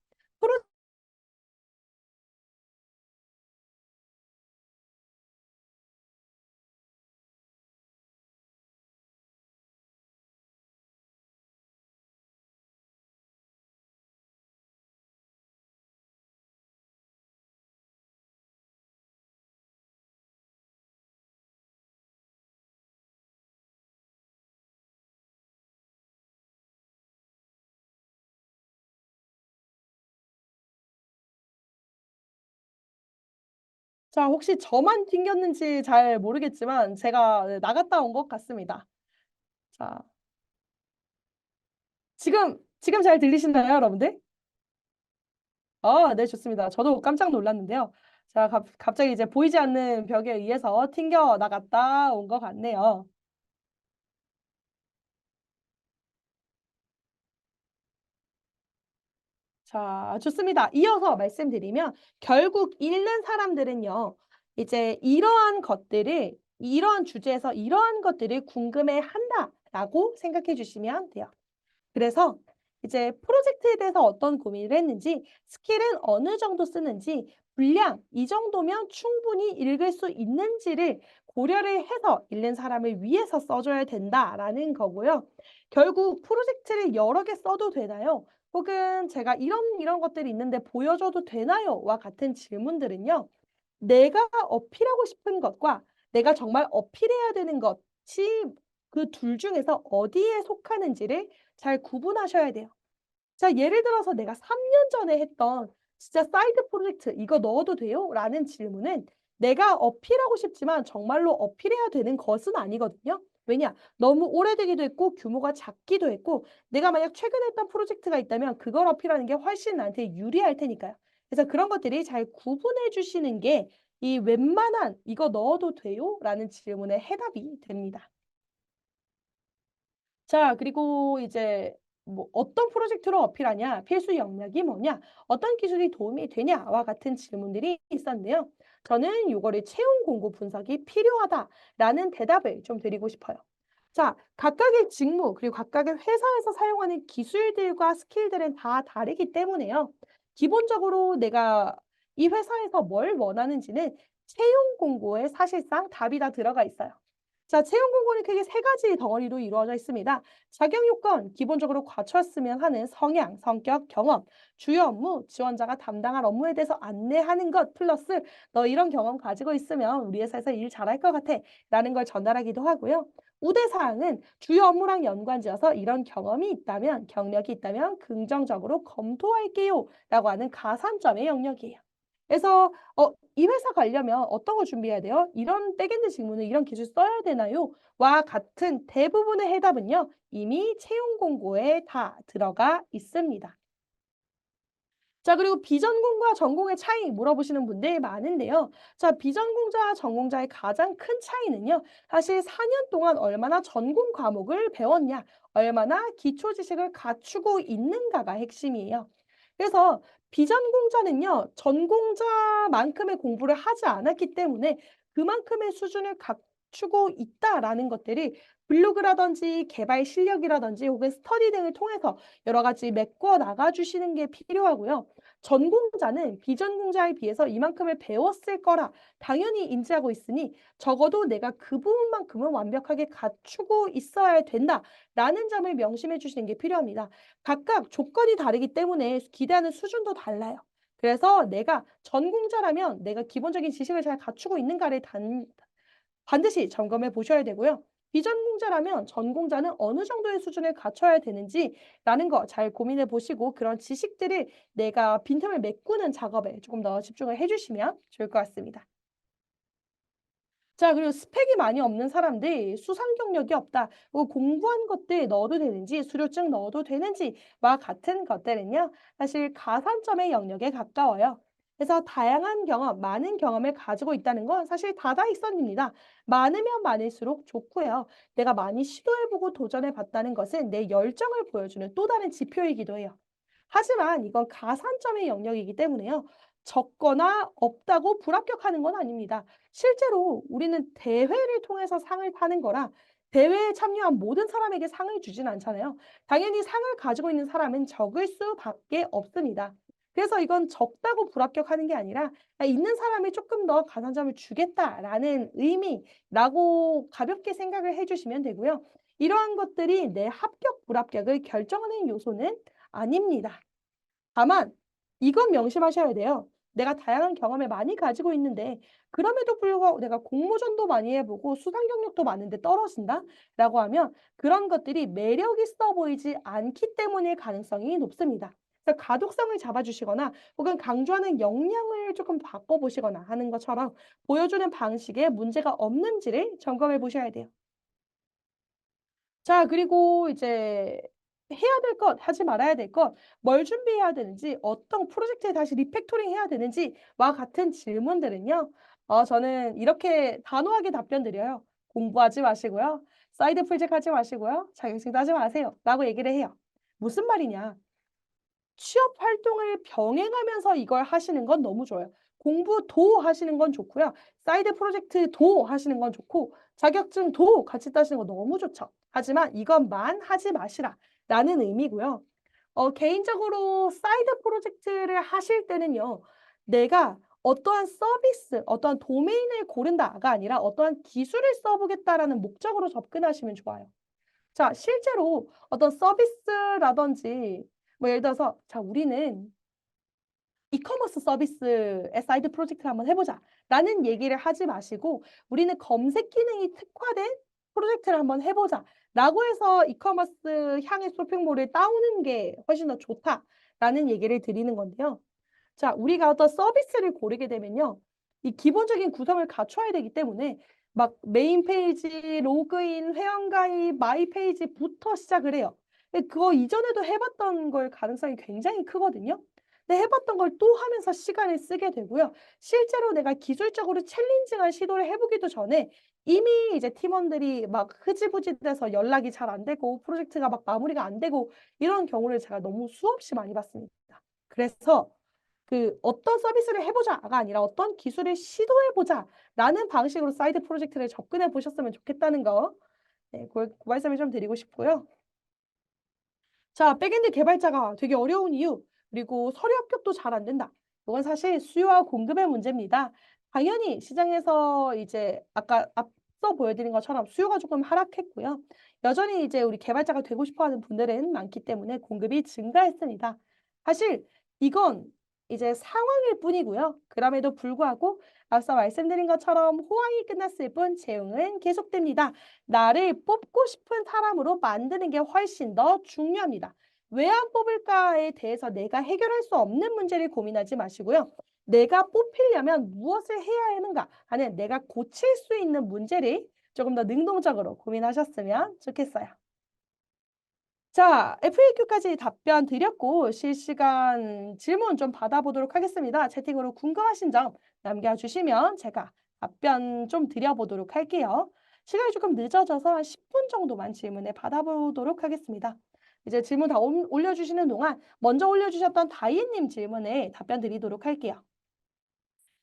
A: 자, 혹시 저만 튕겼는지 잘 모르겠지만 제가 네, 나갔다 온 것 같습니다. 자, 지금 잘 들리시나요, 여러분들? 네, 좋습니다. 저도 깜짝 놀랐는데요. 자, 갑자기 이제 보이지 않는 벽에 의해서 튕겨 나갔다 온 것 같네요. 자, 좋습니다. 이어서 말씀드리면 결국 읽는 사람들은요. 이제 이러한 주제에서 이러한 것들을 궁금해 한다라고 생각해 주시면 돼요. 그래서 이제 프로젝트에 대해서 어떤 고민을 했는지, 스킬은 어느 정도 쓰는지, 분량 이 정도면 충분히 읽을 수 있는지를 고려를 해서 읽는 사람을 위해서 써줘야 된다라는 거고요. 결국 프로젝트를 여러 개 써도 되나요? 혹은 제가 이런 것들이 있는데 보여줘도 되나요? 와 같은 질문들은요. 내가 어필하고 싶은 것과 내가 정말 어필해야 되는 것이 그 둘 중에서 어디에 속하는지를 잘 구분하셔야 돼요. 자, 예를 들어서 내가 3년 전에 했던 진짜 사이드 프로젝트 "이거 넣어도 돼요?" 라는 질문은 내가 어필하고 싶지만 정말로 어필해야 되는 것은 아니거든요. 왜냐? 너무 오래되기도 했고 규모가 작기도 했고 내가 만약 최근에 했던 프로젝트가 있다면 그걸 어필하는 게 훨씬 나한테 유리할 테니까요. 그래서 그런 것들이 잘 구분해 주시는 게 이 웬만한 "이거 넣어도 돼요?" 라는 질문의 해답이 됩니다. 자, 그리고 이제 뭐 "어떤 프로젝트로 어필하냐? 필수 역량이 뭐냐? 어떤 기술이 도움이 되냐?"와 같은 질문들이 있었는데요. 저는 요거를 "채용 공고 분석이 필요하다."라는 대답을 좀 드리고 싶어요. 자, 각각의 직무 그리고 각각의 회사에서 사용하는 기술들과 스킬들은 다 다르기 때문에요. 기본적으로 내가 이 회사에서 뭘 원하는지는 채용 공고에 사실상 답이 다 들어가 있어요. 자, 채용 공고는 크게 세 가지 덩어리로 이루어져 있습니다. 자격 요건, 기본적으로 갖췄으면 하는 성향, 성격, 경험, 주요 업무, 지원자가 담당할 업무에 대해서 안내하는 것, 플러스 너 이런 경험 가지고 있으면 우리 회사에서 일 잘할 것 같아 라는 걸 전달하기도 하고요. 우대사항은 주요 업무랑 연관지어서 이런 경험이 있다면, 경력이 있다면 긍정적으로 검토할게요 라고 하는 가산점의 영역이에요. 그래서 이 회사 가려면 어떤 걸 준비해야 돼요? 이런 백엔드 직무는 이런 기술 써야 되나요? 와 같은 대부분의 해답은요. 이미 채용 공고에 다 들어가 있습니다. 자, 그리고 비전공과 전공의 차이 물어보시는 분들이 많은데요. 자, 비전공자와 전공자의 가장 큰 차이는요. 사실 4년 동안 얼마나 전공 과목을 배웠냐, 얼마나 기초 지식을 갖추고 있는가가 핵심이에요. 그래서 비전공자는요, 전공자만큼의 공부를 하지 않았기 때문에 그만큼의 수준을 갖추고 있다라는 것들이 블로그라든지 개발 실력이라든지 혹은 스터디 등을 통해서 여러 가지 메꿔 나가 주시는 게 필요하고요. 전공자는 비전공자에 비해서 이만큼을 배웠을 거라 당연히 인지하고 있으니 적어도 내가 그 부분만큼은 완벽하게 갖추고 있어야 된다라는 점을 명심해 주시는 게 필요합니다. 각각 조건이 다르기 때문에 기대하는 수준도 달라요. 그래서 내가 전공자라면 내가 기본적인 지식을 잘 갖추고 있는가를 반드시 점검해 보셔야 되고요. 비전공자라면 전공자는 어느 정도의 수준을 갖춰야 되는지라는 거 잘 고민해 보시고 그런 지식들을 내가 빈틈을 메꾸는 작업에 조금 더 집중을 해 주시면 좋을 것 같습니다. 자, 그리고 스펙이 많이 없는 사람들, 수상 경력이 없다. 그리고 공부한 것들 넣어도 되는지, 수료증 넣어도 되는지와 같은 것들은요, 사실 가산점의 영역에 가까워요. 그래서 다양한 경험, 많은 경험을 가지고 있다는 건 사실 다다익선입니다. 많으면 많을수록 좋고요. 내가 많이 시도해보고 도전해봤다는 것은 내 열정을 보여주는 또 다른 지표이기도 해요. 하지만 이건 가산점의 영역이기 때문에요. 적거나 없다고 불합격하는 건 아닙니다. 실제로 우리는 대회를 통해서 상을 타는 거라 대회에 참여한 모든 사람에게 상을 주진 않잖아요. 당연히 상을 가지고 있는 사람은 적을 수밖에 없습니다. 그래서 이건 적다고 불합격하는 게 아니라 있는 사람이 조금 더 가산점을 주겠다라는 의미라고 가볍게 생각을 해주시면 되고요. 이러한 것들이 내 합격, 불합격을 결정하는 요소는 아닙니다. 다만 이건 명심하셔야 돼요. 내가 다양한 경험을 많이 가지고 있는데 그럼에도 불구하고 내가 공모전도 많이 해보고 수상 경력도 많은데 떨어진다라고 하면 그런 것들이 매력 있어 보이지 않기 때문일 가능성이 높습니다. 그래서 가독성을 잡아주시거나 혹은 강조하는 역량을 조금 바꿔보시거나 하는 것처럼 보여주는 방식에 문제가 없는지를 점검해 보셔야 돼요. 자, 그리고 이제 해야 될 것, 하지 말아야 될 것, 뭘 준비해야 되는지, 어떤 프로젝트에 다시 리팩토링 해야 되는지와 같은 질문들은요. 저는 이렇게 단호하게 답변 드려요. 공부하지 마시고요. 사이드 프로젝트 하지 마시고요. 자격증도 하지 마세요. 라고 얘기를 해요. 무슨 말이냐? 취업 활동을 병행하면서 이걸 하시는 건 너무 좋아요. 공부도 하시는 건 좋고요. 사이드 프로젝트도 하시는 건 좋고 자격증도 같이 따시는 거 너무 좋죠. 하지만 이것만 하지 마시라라는 의미고요. 개인적으로 사이드 프로젝트를 하실 때는요. 내가 어떠한 서비스, 어떠한 도메인을 고른다가 아니라 어떠한 기술을 써보겠다라는 목적으로 접근하시면 좋아요. 자, 실제로 어떤 서비스라든지 뭐 예를 들어서 자, 우리는 이커머스 서비스의 사이드 프로젝트를 한번 해보자 라는 얘기를 하지 마시고 우리는 검색 기능이 특화된 프로젝트를 한번 해보자 라고 해서 이커머스 향해 쇼핑몰을 따오는 게 훨씬 더 좋다라는 얘기를 드리는 건데요. 자, 우리가 어떤 서비스를 고르게 되면요. 이 기본적인 구성을 갖춰야 되기 때문에 막 메인 페이지, 로그인, 회원가입, 마이 페이지부터 시작을 해요. 근데 그거 이전에도 해봤던 걸 가능성이 굉장히 크거든요. 근데 해봤던 걸 또 하면서 시간을 쓰게 되고요. 실제로 내가 기술적으로 챌린징할 시도를 해보기도 전에 이미 이제 팀원들이 막 흐지부지 돼서 연락이 잘 안 되고 프로젝트가 막 마무리가 안 되고 이런 경우를 제가 너무 수없이 많이 봤습니다. 그래서 그 어떤 서비스를 해보자가 아니라 어떤 기술을 시도해보자라는 방식으로 사이드 프로젝트를 접근해 보셨으면 좋겠다는 거, 네, 그 말씀을 좀 드리고 싶고요. 자, 백엔드 개발자가 되게 어려운 이유, 그리고 서류 합격도 잘 안 된다. 이건 사실 수요와 공급의 문제입니다. 당연히 시장에서 이제 아까 앞서 보여드린 것처럼 수요가 조금 하락했고요. 여전히 이제 우리 개발자가 되고 싶어 하는 분들은 많기 때문에 공급이 증가했습니다. 사실 이건 이제 상황일 뿐이고요. 그럼에도 불구하고 앞서 말씀드린 것처럼 호황이 끝났을 뿐 채용은 계속됩니다. 나를 뽑고 싶은 사람으로 만드는 게 훨씬 더 중요합니다. 왜 안 뽑을까에 대해서 내가 해결할 수 없는 문제를 고민하지 마시고요. 내가 뽑히려면 무엇을 해야 하는가 하는 내가 고칠 수 있는 문제를 조금 더 능동적으로 고민하셨으면 좋겠어요. 자, FAQ까지 답변 드렸고 실시간 질문 좀 받아보도록 하겠습니다. 채팅으로 궁금하신 점 남겨주시면 제가 답변 좀 드려보도록 할게요. 시간이 조금 늦어져서 한 10분 정도만 질문을 받아보도록 하겠습니다. 이제 질문 다 올려주시는 동안 먼저 올려주셨던 다이님 질문에 답변 드리도록 할게요.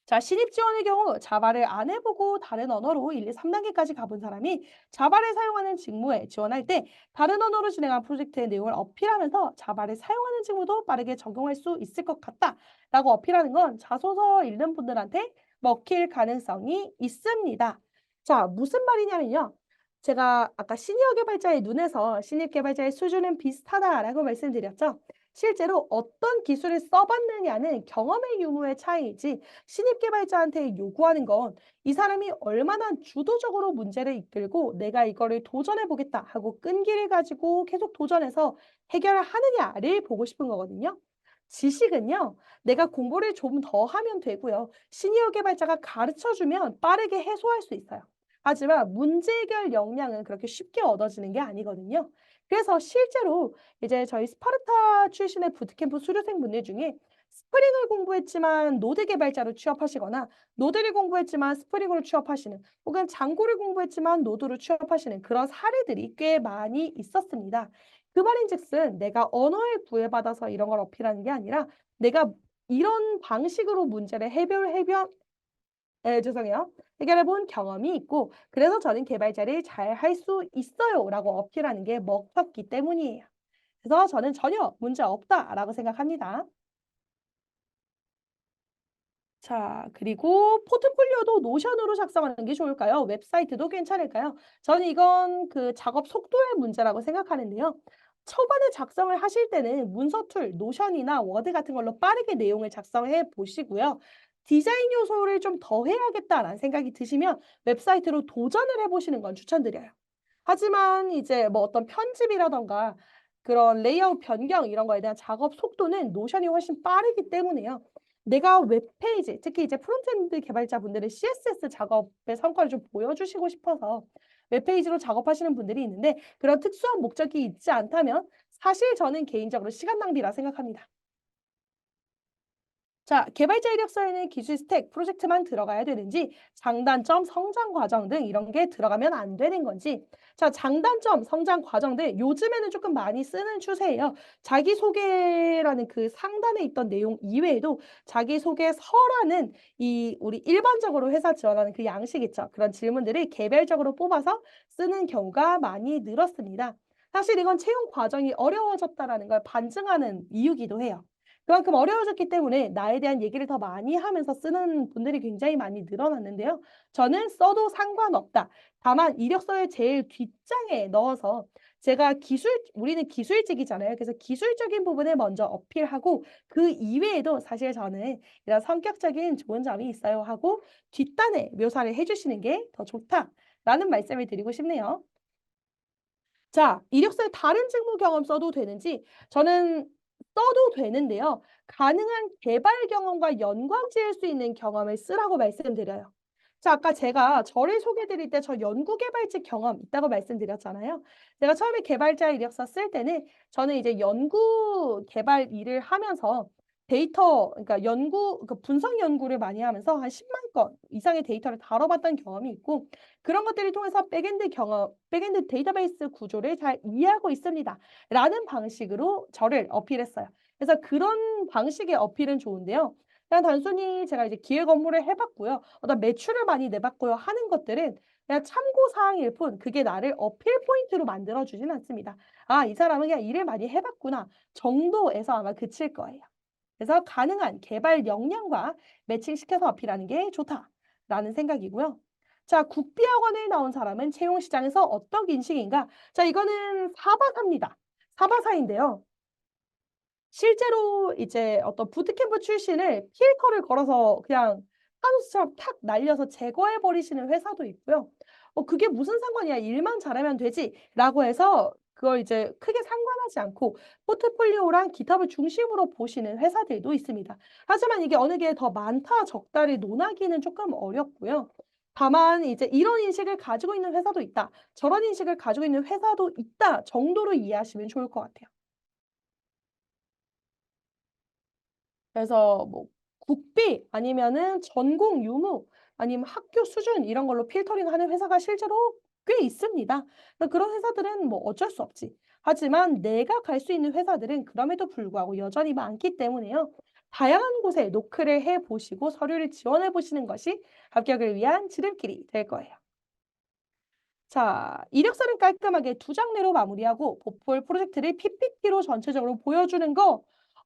A: 자, 신입 지원의 경우 자바를 안 해보고 다른 언어로 1, 2, 3단계까지 가본 사람이 자바를 사용하는 직무에 지원할 때 다른 언어로 진행한 프로젝트의 내용을 어필하면서 자바를 사용하는 직무도 빠르게 적용할 수 있을 것 같다라고 어필하는 건 자소서 읽는 분들한테 먹힐 가능성이 있습니다. 자, 무슨 말이냐면요. 제가 아까 시니어 개발자의 눈에서 신입 개발자의 수준은 비슷하다라고 말씀드렸죠. 실제로 어떤 기술을 써봤느냐는 경험의 유무의 차이이지 신입 개발자한테 요구하는 건 이 사람이 얼마나 주도적으로 문제를 이끌고 내가 이거를 도전해 보겠다 하고 끈기를 가지고 계속 도전해서 해결하느냐를 보고 싶은 거거든요. 지식은요, 내가 공부를 좀 더 하면 되고요. 시니어 개발자가 가르쳐 주면 빠르게 해소할 수 있어요. 하지만 문제 해결 역량은 그렇게 쉽게 얻어지는 게 아니거든요. 그래서 실제로 이제 저희 스파르타 출신의 부트캠프 수료생분들 중에 스프링을 공부했지만 노드 개발자로 취업하시거나 노드를 공부했지만 스프링으로 취업하시는 혹은 장고를 공부했지만 노드로 취업하시는 그런 사례들이 꽤 많이 있었습니다. 그 말인즉슨 내가 언어를 구애받아서 이런 걸 어필하는 게 아니라 내가 이런 방식으로 문제를 죄송해요. 해결해 본 경험이 있고 그래서 저는 개발자를 잘 할 수 있어요라고 어필하는 게 먹혔기 때문이에요. 그래서 저는 전혀 문제 없다라고 생각합니다. 자, 그리고 포트폴리오도 노션으로 작성하는 게 좋을까요? 웹사이트도 괜찮을까요? 저는 이건 그 작업 속도의 문제라고 생각하는데요. 초반에 작성을 하실 때는 문서 툴, 노션이나 워드 같은 걸로 빠르게 내용을 작성해 보시고요. 디자인 요소를 좀 더 해야겠다라는 생각이 드시면 웹사이트로 도전을 해보시는 건 추천드려요. 하지만 이제 뭐 어떤 편집이라던가 그런 레이아웃 변경 이런 거에 대한 작업 속도는 노션이 훨씬 빠르기 때문에요. 내가 웹페이지, 특히 이제 프론트엔드 개발자분들은 CSS 작업의 성과를 좀 보여주시고 싶어서 웹페이지로 작업하시는 분들이 있는데 그런 특수한 목적이 있지 않다면 사실 저는 개인적으로 시간 낭비라 생각합니다. 자, 개발자 이력서에는 기술 스택, 프로젝트만 들어가야 되는지, 장단점, 성장 과정 등 이런 게 들어가면 안 되는 건지. 자, 장단점, 성장 과정 등 요즘에는 조금 많이 쓰는 추세예요. 자기소개라는 그 상단에 있던 내용 이외에도 자기소개서라는 이 우리 일반적으로 회사 지원하는 그 양식 있죠. 그런 질문들을 개별적으로 뽑아서 쓰는 경우가 많이 늘었습니다. 사실 이건 채용 과정이 어려워졌다라는 걸 반증하는 이유기도 해요. 그만큼 어려워졌기 때문에 나에 대한 얘기를 더 많이 하면서 쓰는 분들이 굉장히 많이 늘어났는데요. 저는 써도 상관없다. 다만 이력서의 제일 뒷장에 넣어서 제가 우리는 기술직이잖아요. 그래서 기술적인 부분을 먼저 어필하고 그 이외에도 사실 저는 이런 성격적인 좋은 점이 있어요 하고 뒷단에 묘사를 해주시는 게 더 좋다라는 말씀을 드리고 싶네요. 자, 이력서에 다른 직무 경험 써도 되는지 저는 써도 되는데요. 가능한 개발 경험과 연관 지을 수 있는 경험을 쓰라고 말씀드려요. 자, 아까 제가 저를 소개해 드릴 때 저 연구 개발직 경험 있다고 말씀드렸잖아요. 제가 처음에 개발자 이력서 쓸 때는 저는 이제 연구 개발 일을 하면서 그러니까 분석 연구를 많이 하면서 한 10만 건 이상의 데이터를 다뤄봤던 경험이 있고 그런 것들을 통해서 백엔드 데이터베이스 구조를 잘 이해하고 있습니다. 라는 방식으로 저를 어필했어요. 그래서 그런 방식의 어필은 좋은데요. 그냥 단순히 제가 이제 기획 업무를 해봤고요. 어떤 매출을 많이 내봤고요. 하는 것들은 그냥 참고 사항일 뿐 그게 나를 어필 포인트로 만들어주진 않습니다. 아, 이 사람은 그냥 일을 많이 해봤구나 정도에서 아마 그칠 거예요. 그래서 가능한 개발 역량과 매칭시켜서 어필하는 게 좋다라는 생각이고요. 자, 국비학원에 나온 사람은 채용 시장에서 어떤 인식인가? 자, 이거는 사바사입니다. 사바사인데요. 실제로 이제 어떤 부트캠프 출신을 필커를 걸어서 그냥 하우스처럼 탁 날려서 제거해 버리시는 회사도 있고요. 그게 무슨 상관이야. 일만 잘하면 되지라고 해서 그걸 이제 크게 상관하지 않고 포트폴리오랑 기탑을 중심으로 보시는 회사들도 있습니다. 하지만 이게 어느 게 더 많다 적다를 논하기는 조금 어렵고요. 다만 이제 이런 인식을 가지고 있는 회사도 있다. 저런 인식을 가지고 있는 회사도 있다 정도로 이해하시면 좋을 것 같아요. 그래서 뭐 국비 아니면은 전공 유무 아니면 학교 수준 이런 걸로 필터링하는 회사가 실제로 꽤 있습니다. 그런 회사들은 뭐 어쩔 수 없지. 하지만 내가 갈 수 있는 회사들은 그럼에도 불구하고 여전히 많기 때문에요. 다양한 곳에 노크를 해 보시고 서류를 지원해 보시는 것이 합격을 위한 지름길이 될 거예요. 자, 이력서는 깔끔하게 두 장 내로 마무리하고 보풀 프로젝트를 PPT로 전체적으로 보여주는 거,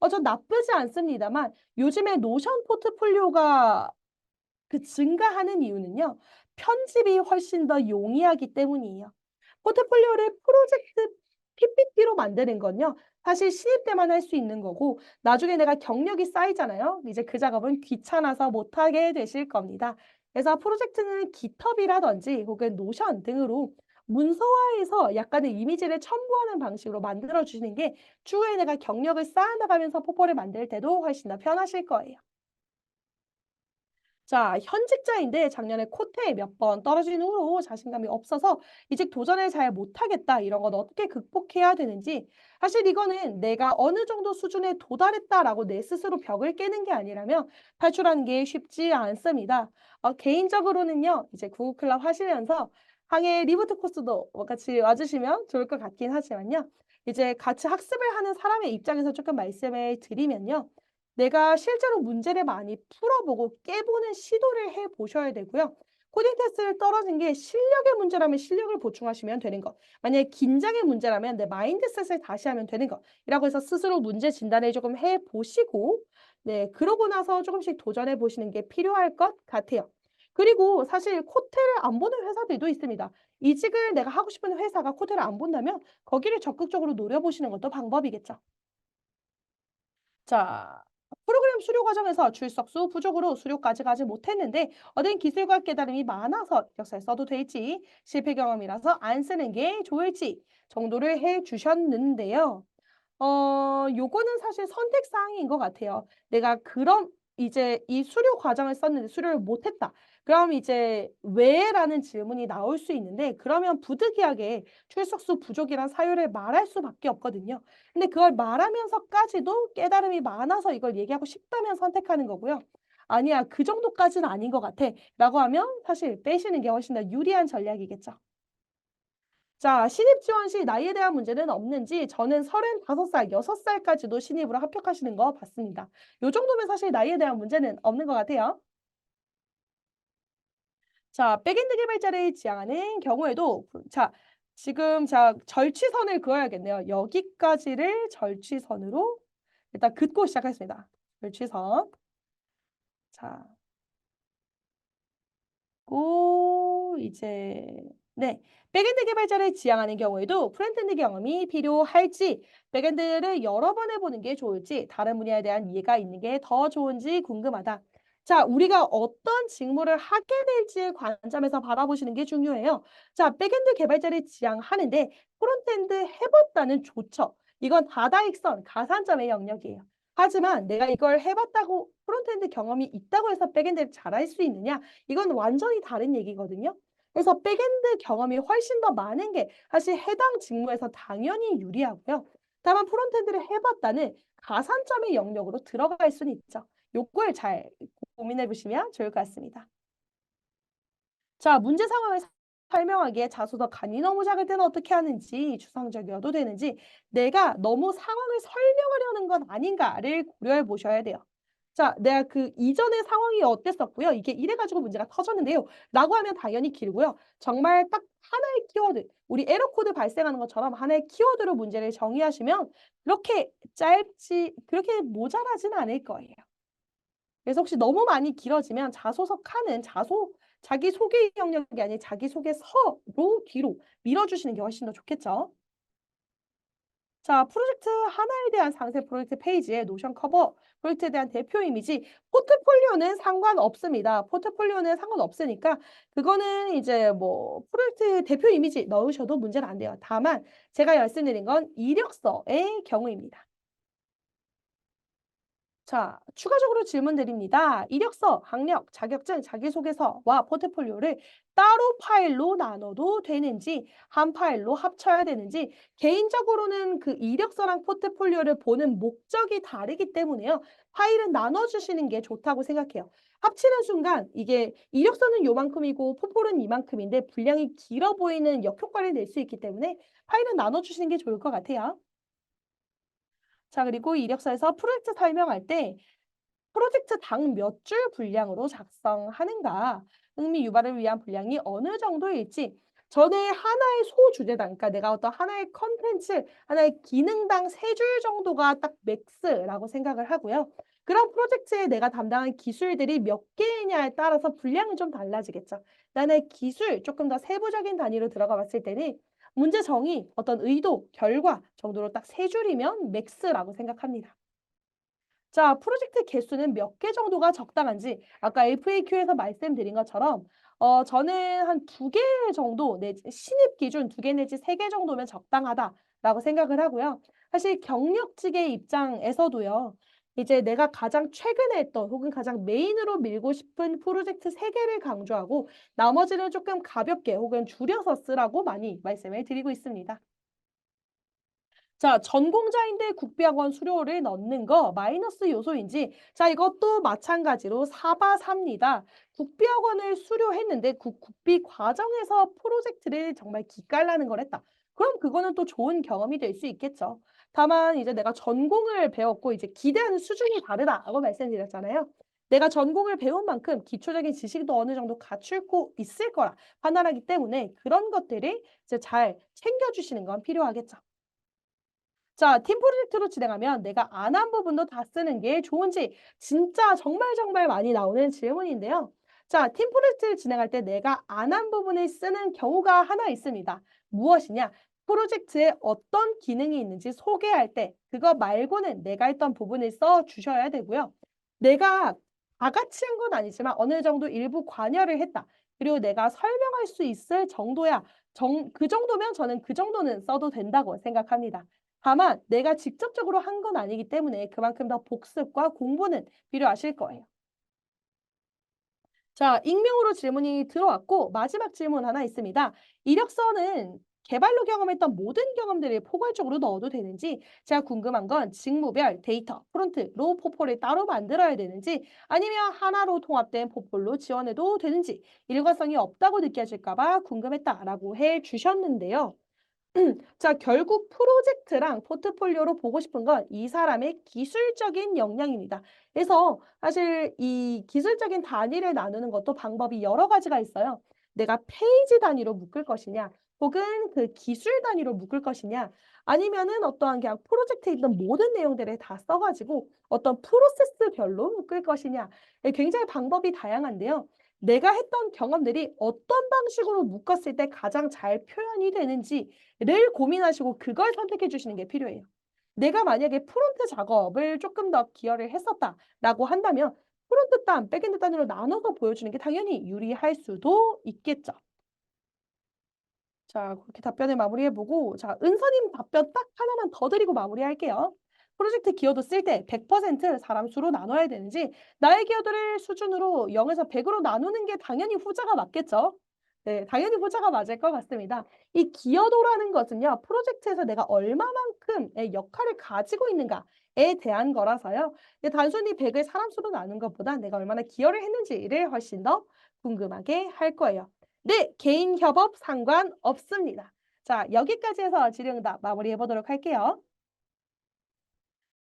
A: 전 나쁘지 않습니다만 요즘에 노션 포트폴리오가 증가하는 이유는요. 편집이 훨씬 더 용이하기 때문이에요. 포트폴리오를 프로젝트 PPT로 만드는 건요. 사실 신입 때만 할 수 있는 거고 나중에 내가 경력이 쌓이잖아요. 이제 그 작업은 귀찮아서 못하게 되실 겁니다. 그래서 프로젝트는 깃허브라든지 혹은 노션 등으로 문서화해서 약간의 이미지를 첨부하는 방식으로 만들어 주시는 게 추후에 내가 경력을 쌓아나가면서 포포를 만들 때도 훨씬 더 편하실 거예요. 자, 현직자인데 작년에 코테에 몇 번 떨어진 후로 자신감이 없어서 이직 도전을 잘 못하겠다. 이런 건 어떻게 극복해야 되는지. 사실 이거는 내가 어느 정도 수준에 도달했다라고 내 스스로 벽을 깨는 게 아니라면 탈출하는 게 쉽지 않습니다. 개인적으로는요, 이제 구글 클럽 하시면서 항해 리부트 코스도 같이 와주시면 좋을 것 같긴 하지만요. 이제 같이 학습을 하는 사람의 입장에서 조금 말씀을 드리면요. 내가 실제로 문제를 많이 풀어보고 깨보는 시도를 해 보셔야 되고요. 코딩 테스트를 떨어진 게 실력의 문제라면 실력을 보충하시면 되는 것. 만약에 긴장의 문제라면 내 마인드셋을 다시 하면 되는 것. 이라고 해서 스스로 문제 진단을 조금 해 보시고, 네, 그러고 나서 조금씩 도전해 보시는 게 필요할 것 같아요. 그리고 사실 코테를 안 보는 회사들도 있습니다. 이직을 내가 하고 싶은 회사가 코테를 안 본다면 거기를 적극적으로 노려보시는 것도 방법이겠죠. 자, 프로그램 수료 과정에서 출석수 부족으로 수료까지 가지 못했는데 얻은 기술과 깨달음이 많아서 이력서에 써도 될지 실패 경험이라서 안 쓰는 게 좋을지 정도를 해 주셨는데요. 요거는 사실 선택 사항인 것 같아요. 내가 그럼 이제 이 수료 과정을 썼는데 수료를 못 했다. 그럼 이제 "왜?"라는 질문이 나올 수 있는데 그러면 부득이하게 출석수 부족이란 사유를 말할 수밖에 없거든요. 근데 그걸 말하면서까지도 깨달음이 많아서 이걸 얘기하고 싶다면 선택하는 거고요. "아니야. 그 정도까지는 아닌 것 같아."라고 하면 사실 빼시는 게 훨씬 더 유리한 전략이겠죠. 자, 신입 지원 시 나이에 대한 문제는 없는지 저는 35살, 6살까지도 신입으로 합격하시는 거 봤습니다. 요 정도면 사실 나이에 대한 문제는 없는 것 같아요. 자, 백엔드 개발자를 지향하는 경우에도 지금 절취선을 그어야겠네요. 여기까지를 절취선으로 일단 긋고 시작하겠습니다. 절취선. 자, 고 이제 네. 백엔드 개발자를 지향하는 경우에도 프론트엔드 경험이 필요할지, 백엔드를 여러 번 해보는 게 좋을지, 다른 분야에 대한 이해가 있는 게 더 좋은지 궁금하다. 자, 우리가 어떤 직무를 하게 될지의 관점에서 바라보시는 게 중요해요. 자, 백엔드 개발자를 지향하는데 프론트엔드 해봤다는 좋죠. 이건 다다익선, 가산점의 영역이에요. 하지만 내가 이걸 해봤다고 프론트엔드 경험이 있다고 해서 백엔드를 잘할 수 있느냐? 이건 완전히 다른 얘기거든요. 그래서 백엔드 경험이 훨씬 더 많은 게 사실 해당 직무에서 당연히 유리하고요. 다만 프론트엔드를 해봤다는 가산점의 영역으로 들어갈 수는 있죠. 요걸 잘 고민해 보시면 좋을 것 같습니다. 자, 문제 상황을 설명하기에 자소서 간이 너무 작을 때는 어떻게 하는지, 추상적이어도 되는지, 내가 너무 상황을 설명하려는 건 아닌가를 고려해 보셔야 돼요. 자, 내가 그 이전의 상황이 어땠었고요. 이게 이래 가지고 문제가 터졌는데요. 라고 하면 당연히 길고요. 정말 딱 하나의 키워드, 우리 에러 코드 발생하는 것처럼 하나의 키워드로 문제를 정의하시면 그렇게 모자라진 않을 거예요. 그래서 혹시 너무 많이 길어지면 자소서 칸은 자기소개 영역이 아닌 자기소개서로 뒤로 밀어주시는 게 훨씬 더 좋겠죠. 자, 프로젝트 하나에 대한 상세 프로젝트 페이지에 노션 커버, 프로젝트에 대한 대표 이미지, 포트폴리오는 상관없습니다. 포트폴리오는 상관없으니까 그거는 이제 뭐 프로젝트 대표 이미지 넣으셔도 문제는 안 돼요. 다만 제가 말씀드린 건 이력서의 경우입니다. 자, 추가적으로 질문 드립니다. 이력서, 학력, 자격증, 자기소개서와 포트폴리오를 따로 파일로 나눠도 되는지, 한 파일로 합쳐야 되는지, 개인적으로는 그 이력서랑 포트폴리오를 보는 목적이 다르기 때문에요. 파일은 나눠주시는 게 좋다고 생각해요. 합치는 순간 이게 이력서는 요만큼이고 포폴은 이만큼인데 분량이 길어 보이는 역효과를 낼 수 있기 때문에 파일은 나눠주시는 게 좋을 것 같아요. 자, 그리고 이력서에서 프로젝트 설명할 때 프로젝트 당 몇 줄 분량으로 작성하는가, 흥미 유발을 위한 분량이 어느 정도일지, 전에 하나의 소주제당, 그러니까 내가 어떤 하나의 컨텐츠, 하나의 기능당 3줄 정도가 딱 맥스라고 생각을 하고요. 그런 프로젝트에 내가 담당한 기술들이 몇 개냐에 따라서 분량이 좀 달라지겠죠. 나는 기술 조금 더 세부적인 단위로 들어가 봤을 때는 문제 정의, 어떤 의도, 결과 정도로 딱 3줄이면 맥스라고 생각합니다. 자, 프로젝트 개수는 몇 개 정도가 적당한지 아까 FAQ에서 말씀드린 것처럼 저는 한 2개 정도 내지 신입 기준 2개 내지 3개 정도면 적당하다라고 생각을 하고요. 사실 경력직의 입장에서도요. 이제 내가 가장 최근에 했던 혹은 가장 메인으로 밀고 싶은 프로젝트 3개를 강조하고 나머지는 조금 가볍게 혹은 줄여서 쓰라고 많이 말씀을 드리고 있습니다. 자, 전공자인데 국비학원 수료를 넣는 거 마이너스 요소인지, 자, 이것도 마찬가지로 사바사입니다. 국비학원을 수료했는데 국비 과정에서 프로젝트를 정말 기깔나는 걸 했다. 그럼 그거는 또 좋은 경험이 될 수 있겠죠. 다만 이제 내가 전공을 배웠고 이제 기대하는 수준이 다르다라고 말씀드렸잖아요. 내가 전공을 배운 만큼 기초적인 지식도 어느 정도 갖추고 있을 거라 판단하기 때문에 그런 것들을 이제 잘 챙겨주시는 건 필요하겠죠. 자, 팀 프로젝트로 진행하면 내가 안 한 부분도 다 쓰는 게 좋은지 진짜 정말 정말 많이 나오는 질문인데요. 자, 팀 프로젝트를 진행할 때 내가 안 한 부분을 쓰는 경우가 하나 있습니다. 무엇이냐? 프로젝트에 어떤 기능이 있는지 소개할 때 그거 말고는 내가 했던 부분을 써 주셔야 되고요. 내가 다 같이 한 건 아니지만 어느 정도 일부 관여를 했다. 그리고 내가 설명할 수 있을 정도야. 그 정도면 저는 그 정도는 써도 된다고 생각합니다. 다만 내가 직접적으로 한 건 아니기 때문에 그만큼 더 복습과 공부는 필요하실 거예요. 자, 익명으로 질문이 들어왔고 마지막 질문 하나 있습니다. 이력서는 개발로 경험했던 모든 경험들을 포괄적으로 넣어도 되는지, 제가 궁금한 건 직무별 데이터, 프론트로 포폴을 따로 만들어야 되는지, 아니면 하나로 통합된 포폴로 지원해도 되는지, 일관성이 없다고 느껴질까 봐 궁금했다라고 해 주셨는데요. 자, 결국 프로젝트랑 포트폴리오로 보고 싶은 건 이 사람의 기술적인 역량입니다. 그래서 사실 이 기술적인 단위를 나누는 것도 방법이 여러 가지가 있어요. 내가 페이지 단위로 묶을 것이냐, 혹은 그 기술 단위로 묶을 것이냐, 아니면은 어떠한 그냥 프로젝트에 있던 모든 내용들을 다 써가지고 어떤 프로세스별로 묶을 것이냐. 굉장히 방법이 다양한데요. 내가 했던 경험들이 어떤 방식으로 묶었을 때 가장 잘 표현이 되는지를 고민하시고 그걸 선택해 주시는 게 필요해요. 내가 만약에 프론트 작업을 조금 더 기여를 했었다라고 한다면 프론트 단, 백엔드 단으로 나눠서 보여주는 게 당연히 유리할 수도 있겠죠. 자, 그렇게 답변을 마무리해보고, 자, 은서님 답변 딱 하나만 더 드리고 마무리할게요. 프로젝트 기여도 쓸 때 100% 사람 수로 나눠야 되는지, 나의 기여도를 수준으로 0에서 100으로 나누는 게 당연히 후자가 맞겠죠? 네, 당연히 후자가 맞을 것 같습니다. 이 기여도라는 것은요, 프로젝트에서 내가 얼마만큼의 역할을 가지고 있는가에 대한 거라서요. 근데 단순히 100을 사람 수로 나눈 것보다 내가 얼마나 기여를 했는지를 훨씬 더 궁금하게 할 거예요. 네, 개인 협업 상관없습니다. 자, 여기까지 해서 질의응답 마무리해 보도록 할게요.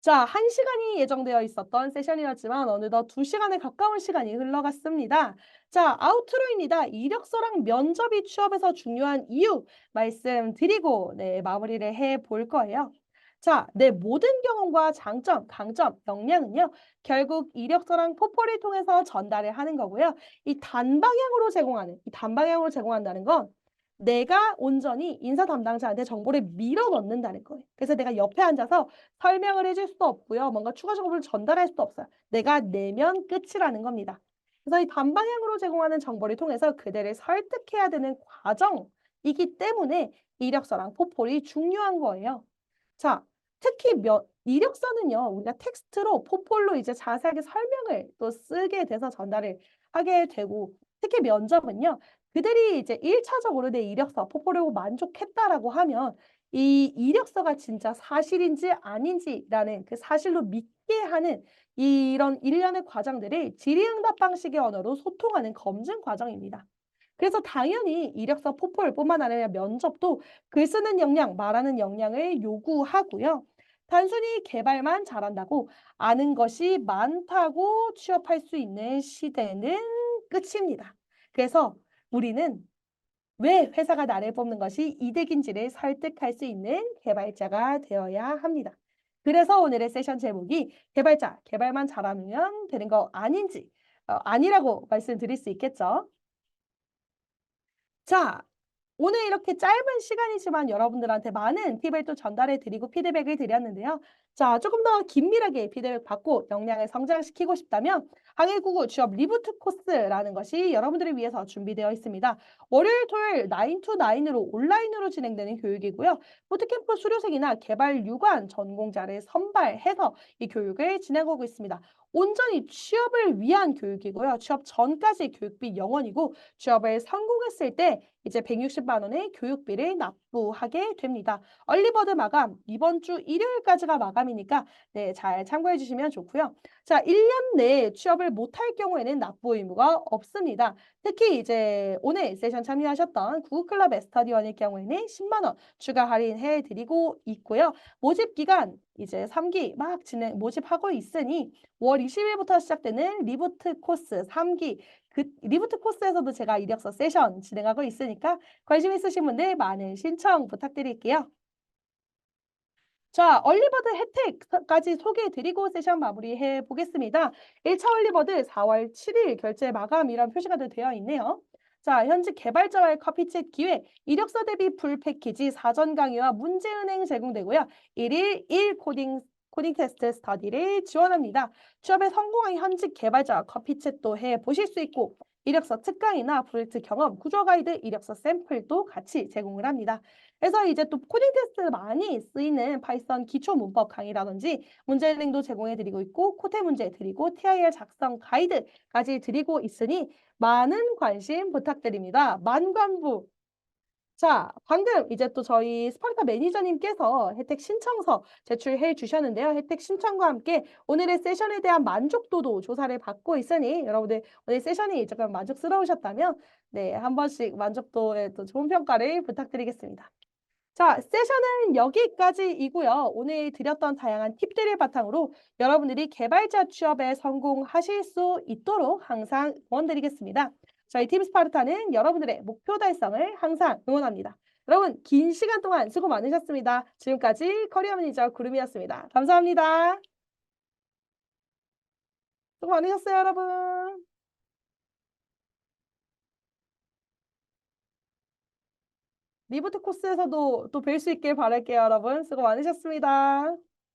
A: 자, 1시간이 예정되어 있었던 세션이었지만 어느덧 2시간에 가까운 시간이 흘러갔습니다. 자, 아우트로입니다. 이력서랑 면접이 취업에서 중요한 이유 말씀드리고 네, 마무리를 해 볼 거예요. 자, 내 모든 경험과 장점, 강점, 역량은요. 결국 이력서랑 포폴을 통해서 전달을 하는 거고요. 이 단방향으로 제공한다는 건 내가 온전히 인사 담당자한테 정보를 밀어 넣는다는 거예요. 그래서 내가 옆에 앉아서 설명을 해줄 수도 없고요. 뭔가 추가 정보를 전달할 수도 없어요. 내가 내면 끝이라는 겁니다. 그래서 이 단방향으로 제공하는 정보를 통해서 그대를 설득해야 되는 과정이기 때문에 이력서랑 포폴이 중요한 거예요. 자, 특히 이력서는요, 우리가 텍스트로 포폴로 이제 자세하게 설명을 또 쓰게 돼서 전달을 하게 되고, 특히 면접은요, 그들이 이제 1차적으로 내 이력서, 포폴로 만족했다라고 하면 이 이력서가 진짜 사실인지 아닌지라는 그 사실로 믿게 하는 이런 일련의 과정들을 질의응답 방식의 언어로 소통하는 검증 과정입니다. 그래서 당연히 이력서 포폴뿐만 아니라 면접도 글 쓰는 역량, 말하는 역량을 요구하고요. 단순히 개발만 잘한다고 아는 것이 많다고 취업할 수 있는 시대는 끝입니다. 그래서 우리는 왜 회사가 나를 뽑는 것이 이득인지를 설득할 수 있는 개발자가 되어야 합니다. 그래서 오늘의 세션 제목이 개발자, 개발만 잘하면 되는 거 아닌지, 아니라고 말씀드릴 수 있겠죠. 자, 오늘 이렇게 짧은 시간이지만 여러분들한테 많은 팁을 또 전달해 드리고 피드백을 드렸는데요. 자, 조금 더 긴밀하게 피드백 받고 역량을 성장시키고 싶다면 항해구구 취업 리부트 코스라는 것이 여러분들을 위해서 준비되어 있습니다. 월요일, 토요일 9 to 9으로 온라인으로 진행되는 교육이고요. 부트캠프 수료생이나 개발 유관 전공자를 선발해서 이 교육을 진행하고 있습니다. 온전히 취업을 위한 교육이고요. 취업 전까지 교육비 0원이고 취업을 성공했을 때 이제 160만 원의 교육비를 납부하게 됩니다. 얼리버드 마감 이번 주 일요일까지가 마감이니까 네, 잘 참고해 주시면 좋고요. 자, 1년 내에 취업을 못할 경우에는 납부 의무가 없습니다. 특히 이제 오늘 세션 참여하셨던 구글클럽 스터디원일 경우에는 10만 원 추가 할인해 드리고 있고요. 모집 기간 이제 3기 막 모집하고 있으니 월 20일부터 시작되는 리부트 코스 3기 그 리부트 코스에서도 제가 이력서 세션 진행하고 있으니까 관심 있으신 분들 많은 신청 부탁드릴게요. 자, 얼리버드 혜택까지 소개해드리고 세션 마무리해 보겠습니다. 1차 얼리버드 4월 7일 결제 마감이란 표시가 되어 있네요. 자, 현직 개발자와의 커피챗 기회, 이력서 대비 풀 패키지 사전 강의와 문제은행 제공되고요. 1일 1 코딩 테스트 스터디를 지원합니다. 취업에 성공한 현직 개발자와 커피챗도 해 보실 수 있고 이력서 특강이나 프로젝트 경험, 구조 가이드, 이력서 샘플도 같이 제공을 합니다. 그래서 이제 또 코딩 테스트 많이 쓰이는 파이썬 기초 문법 강의라든지 문제은행도 제공해 드리고 있고 코테 문제 드리고 TIR 작성 가이드까지 드리고 있으니 많은 관심 부탁드립니다. 만관부. 자, 방금 이제 또 저희 스파르타 매니저님께서 혜택 신청서 제출해 주셨는데요. 혜택 신청과 함께 오늘의 세션에 대한 만족도도 조사를 받고 있으니 여러분들 오늘 세션이 조금 만족스러우셨다면 네, 한 번씩 만족도에 또 좋은 평가를 부탁드리겠습니다. 자, 세션은 여기까지이고요. 오늘 드렸던 다양한 팁들을 바탕으로 여러분들이 개발자 취업에 성공하실 수 있도록 항상 응원드리겠습니다. 저희 팀 스파르타는 여러분들의 목표 달성을 항상 응원합니다. 여러분, 긴 시간 동안 수고 많으셨습니다. 지금까지 커리어 매니저 구름이었습니다. 감사합니다. 수고 많으셨어요, 여러분. 리부트 코스에서도 또 뵐 수 있길 바랄게요, 여러분. 수고 많으셨습니다.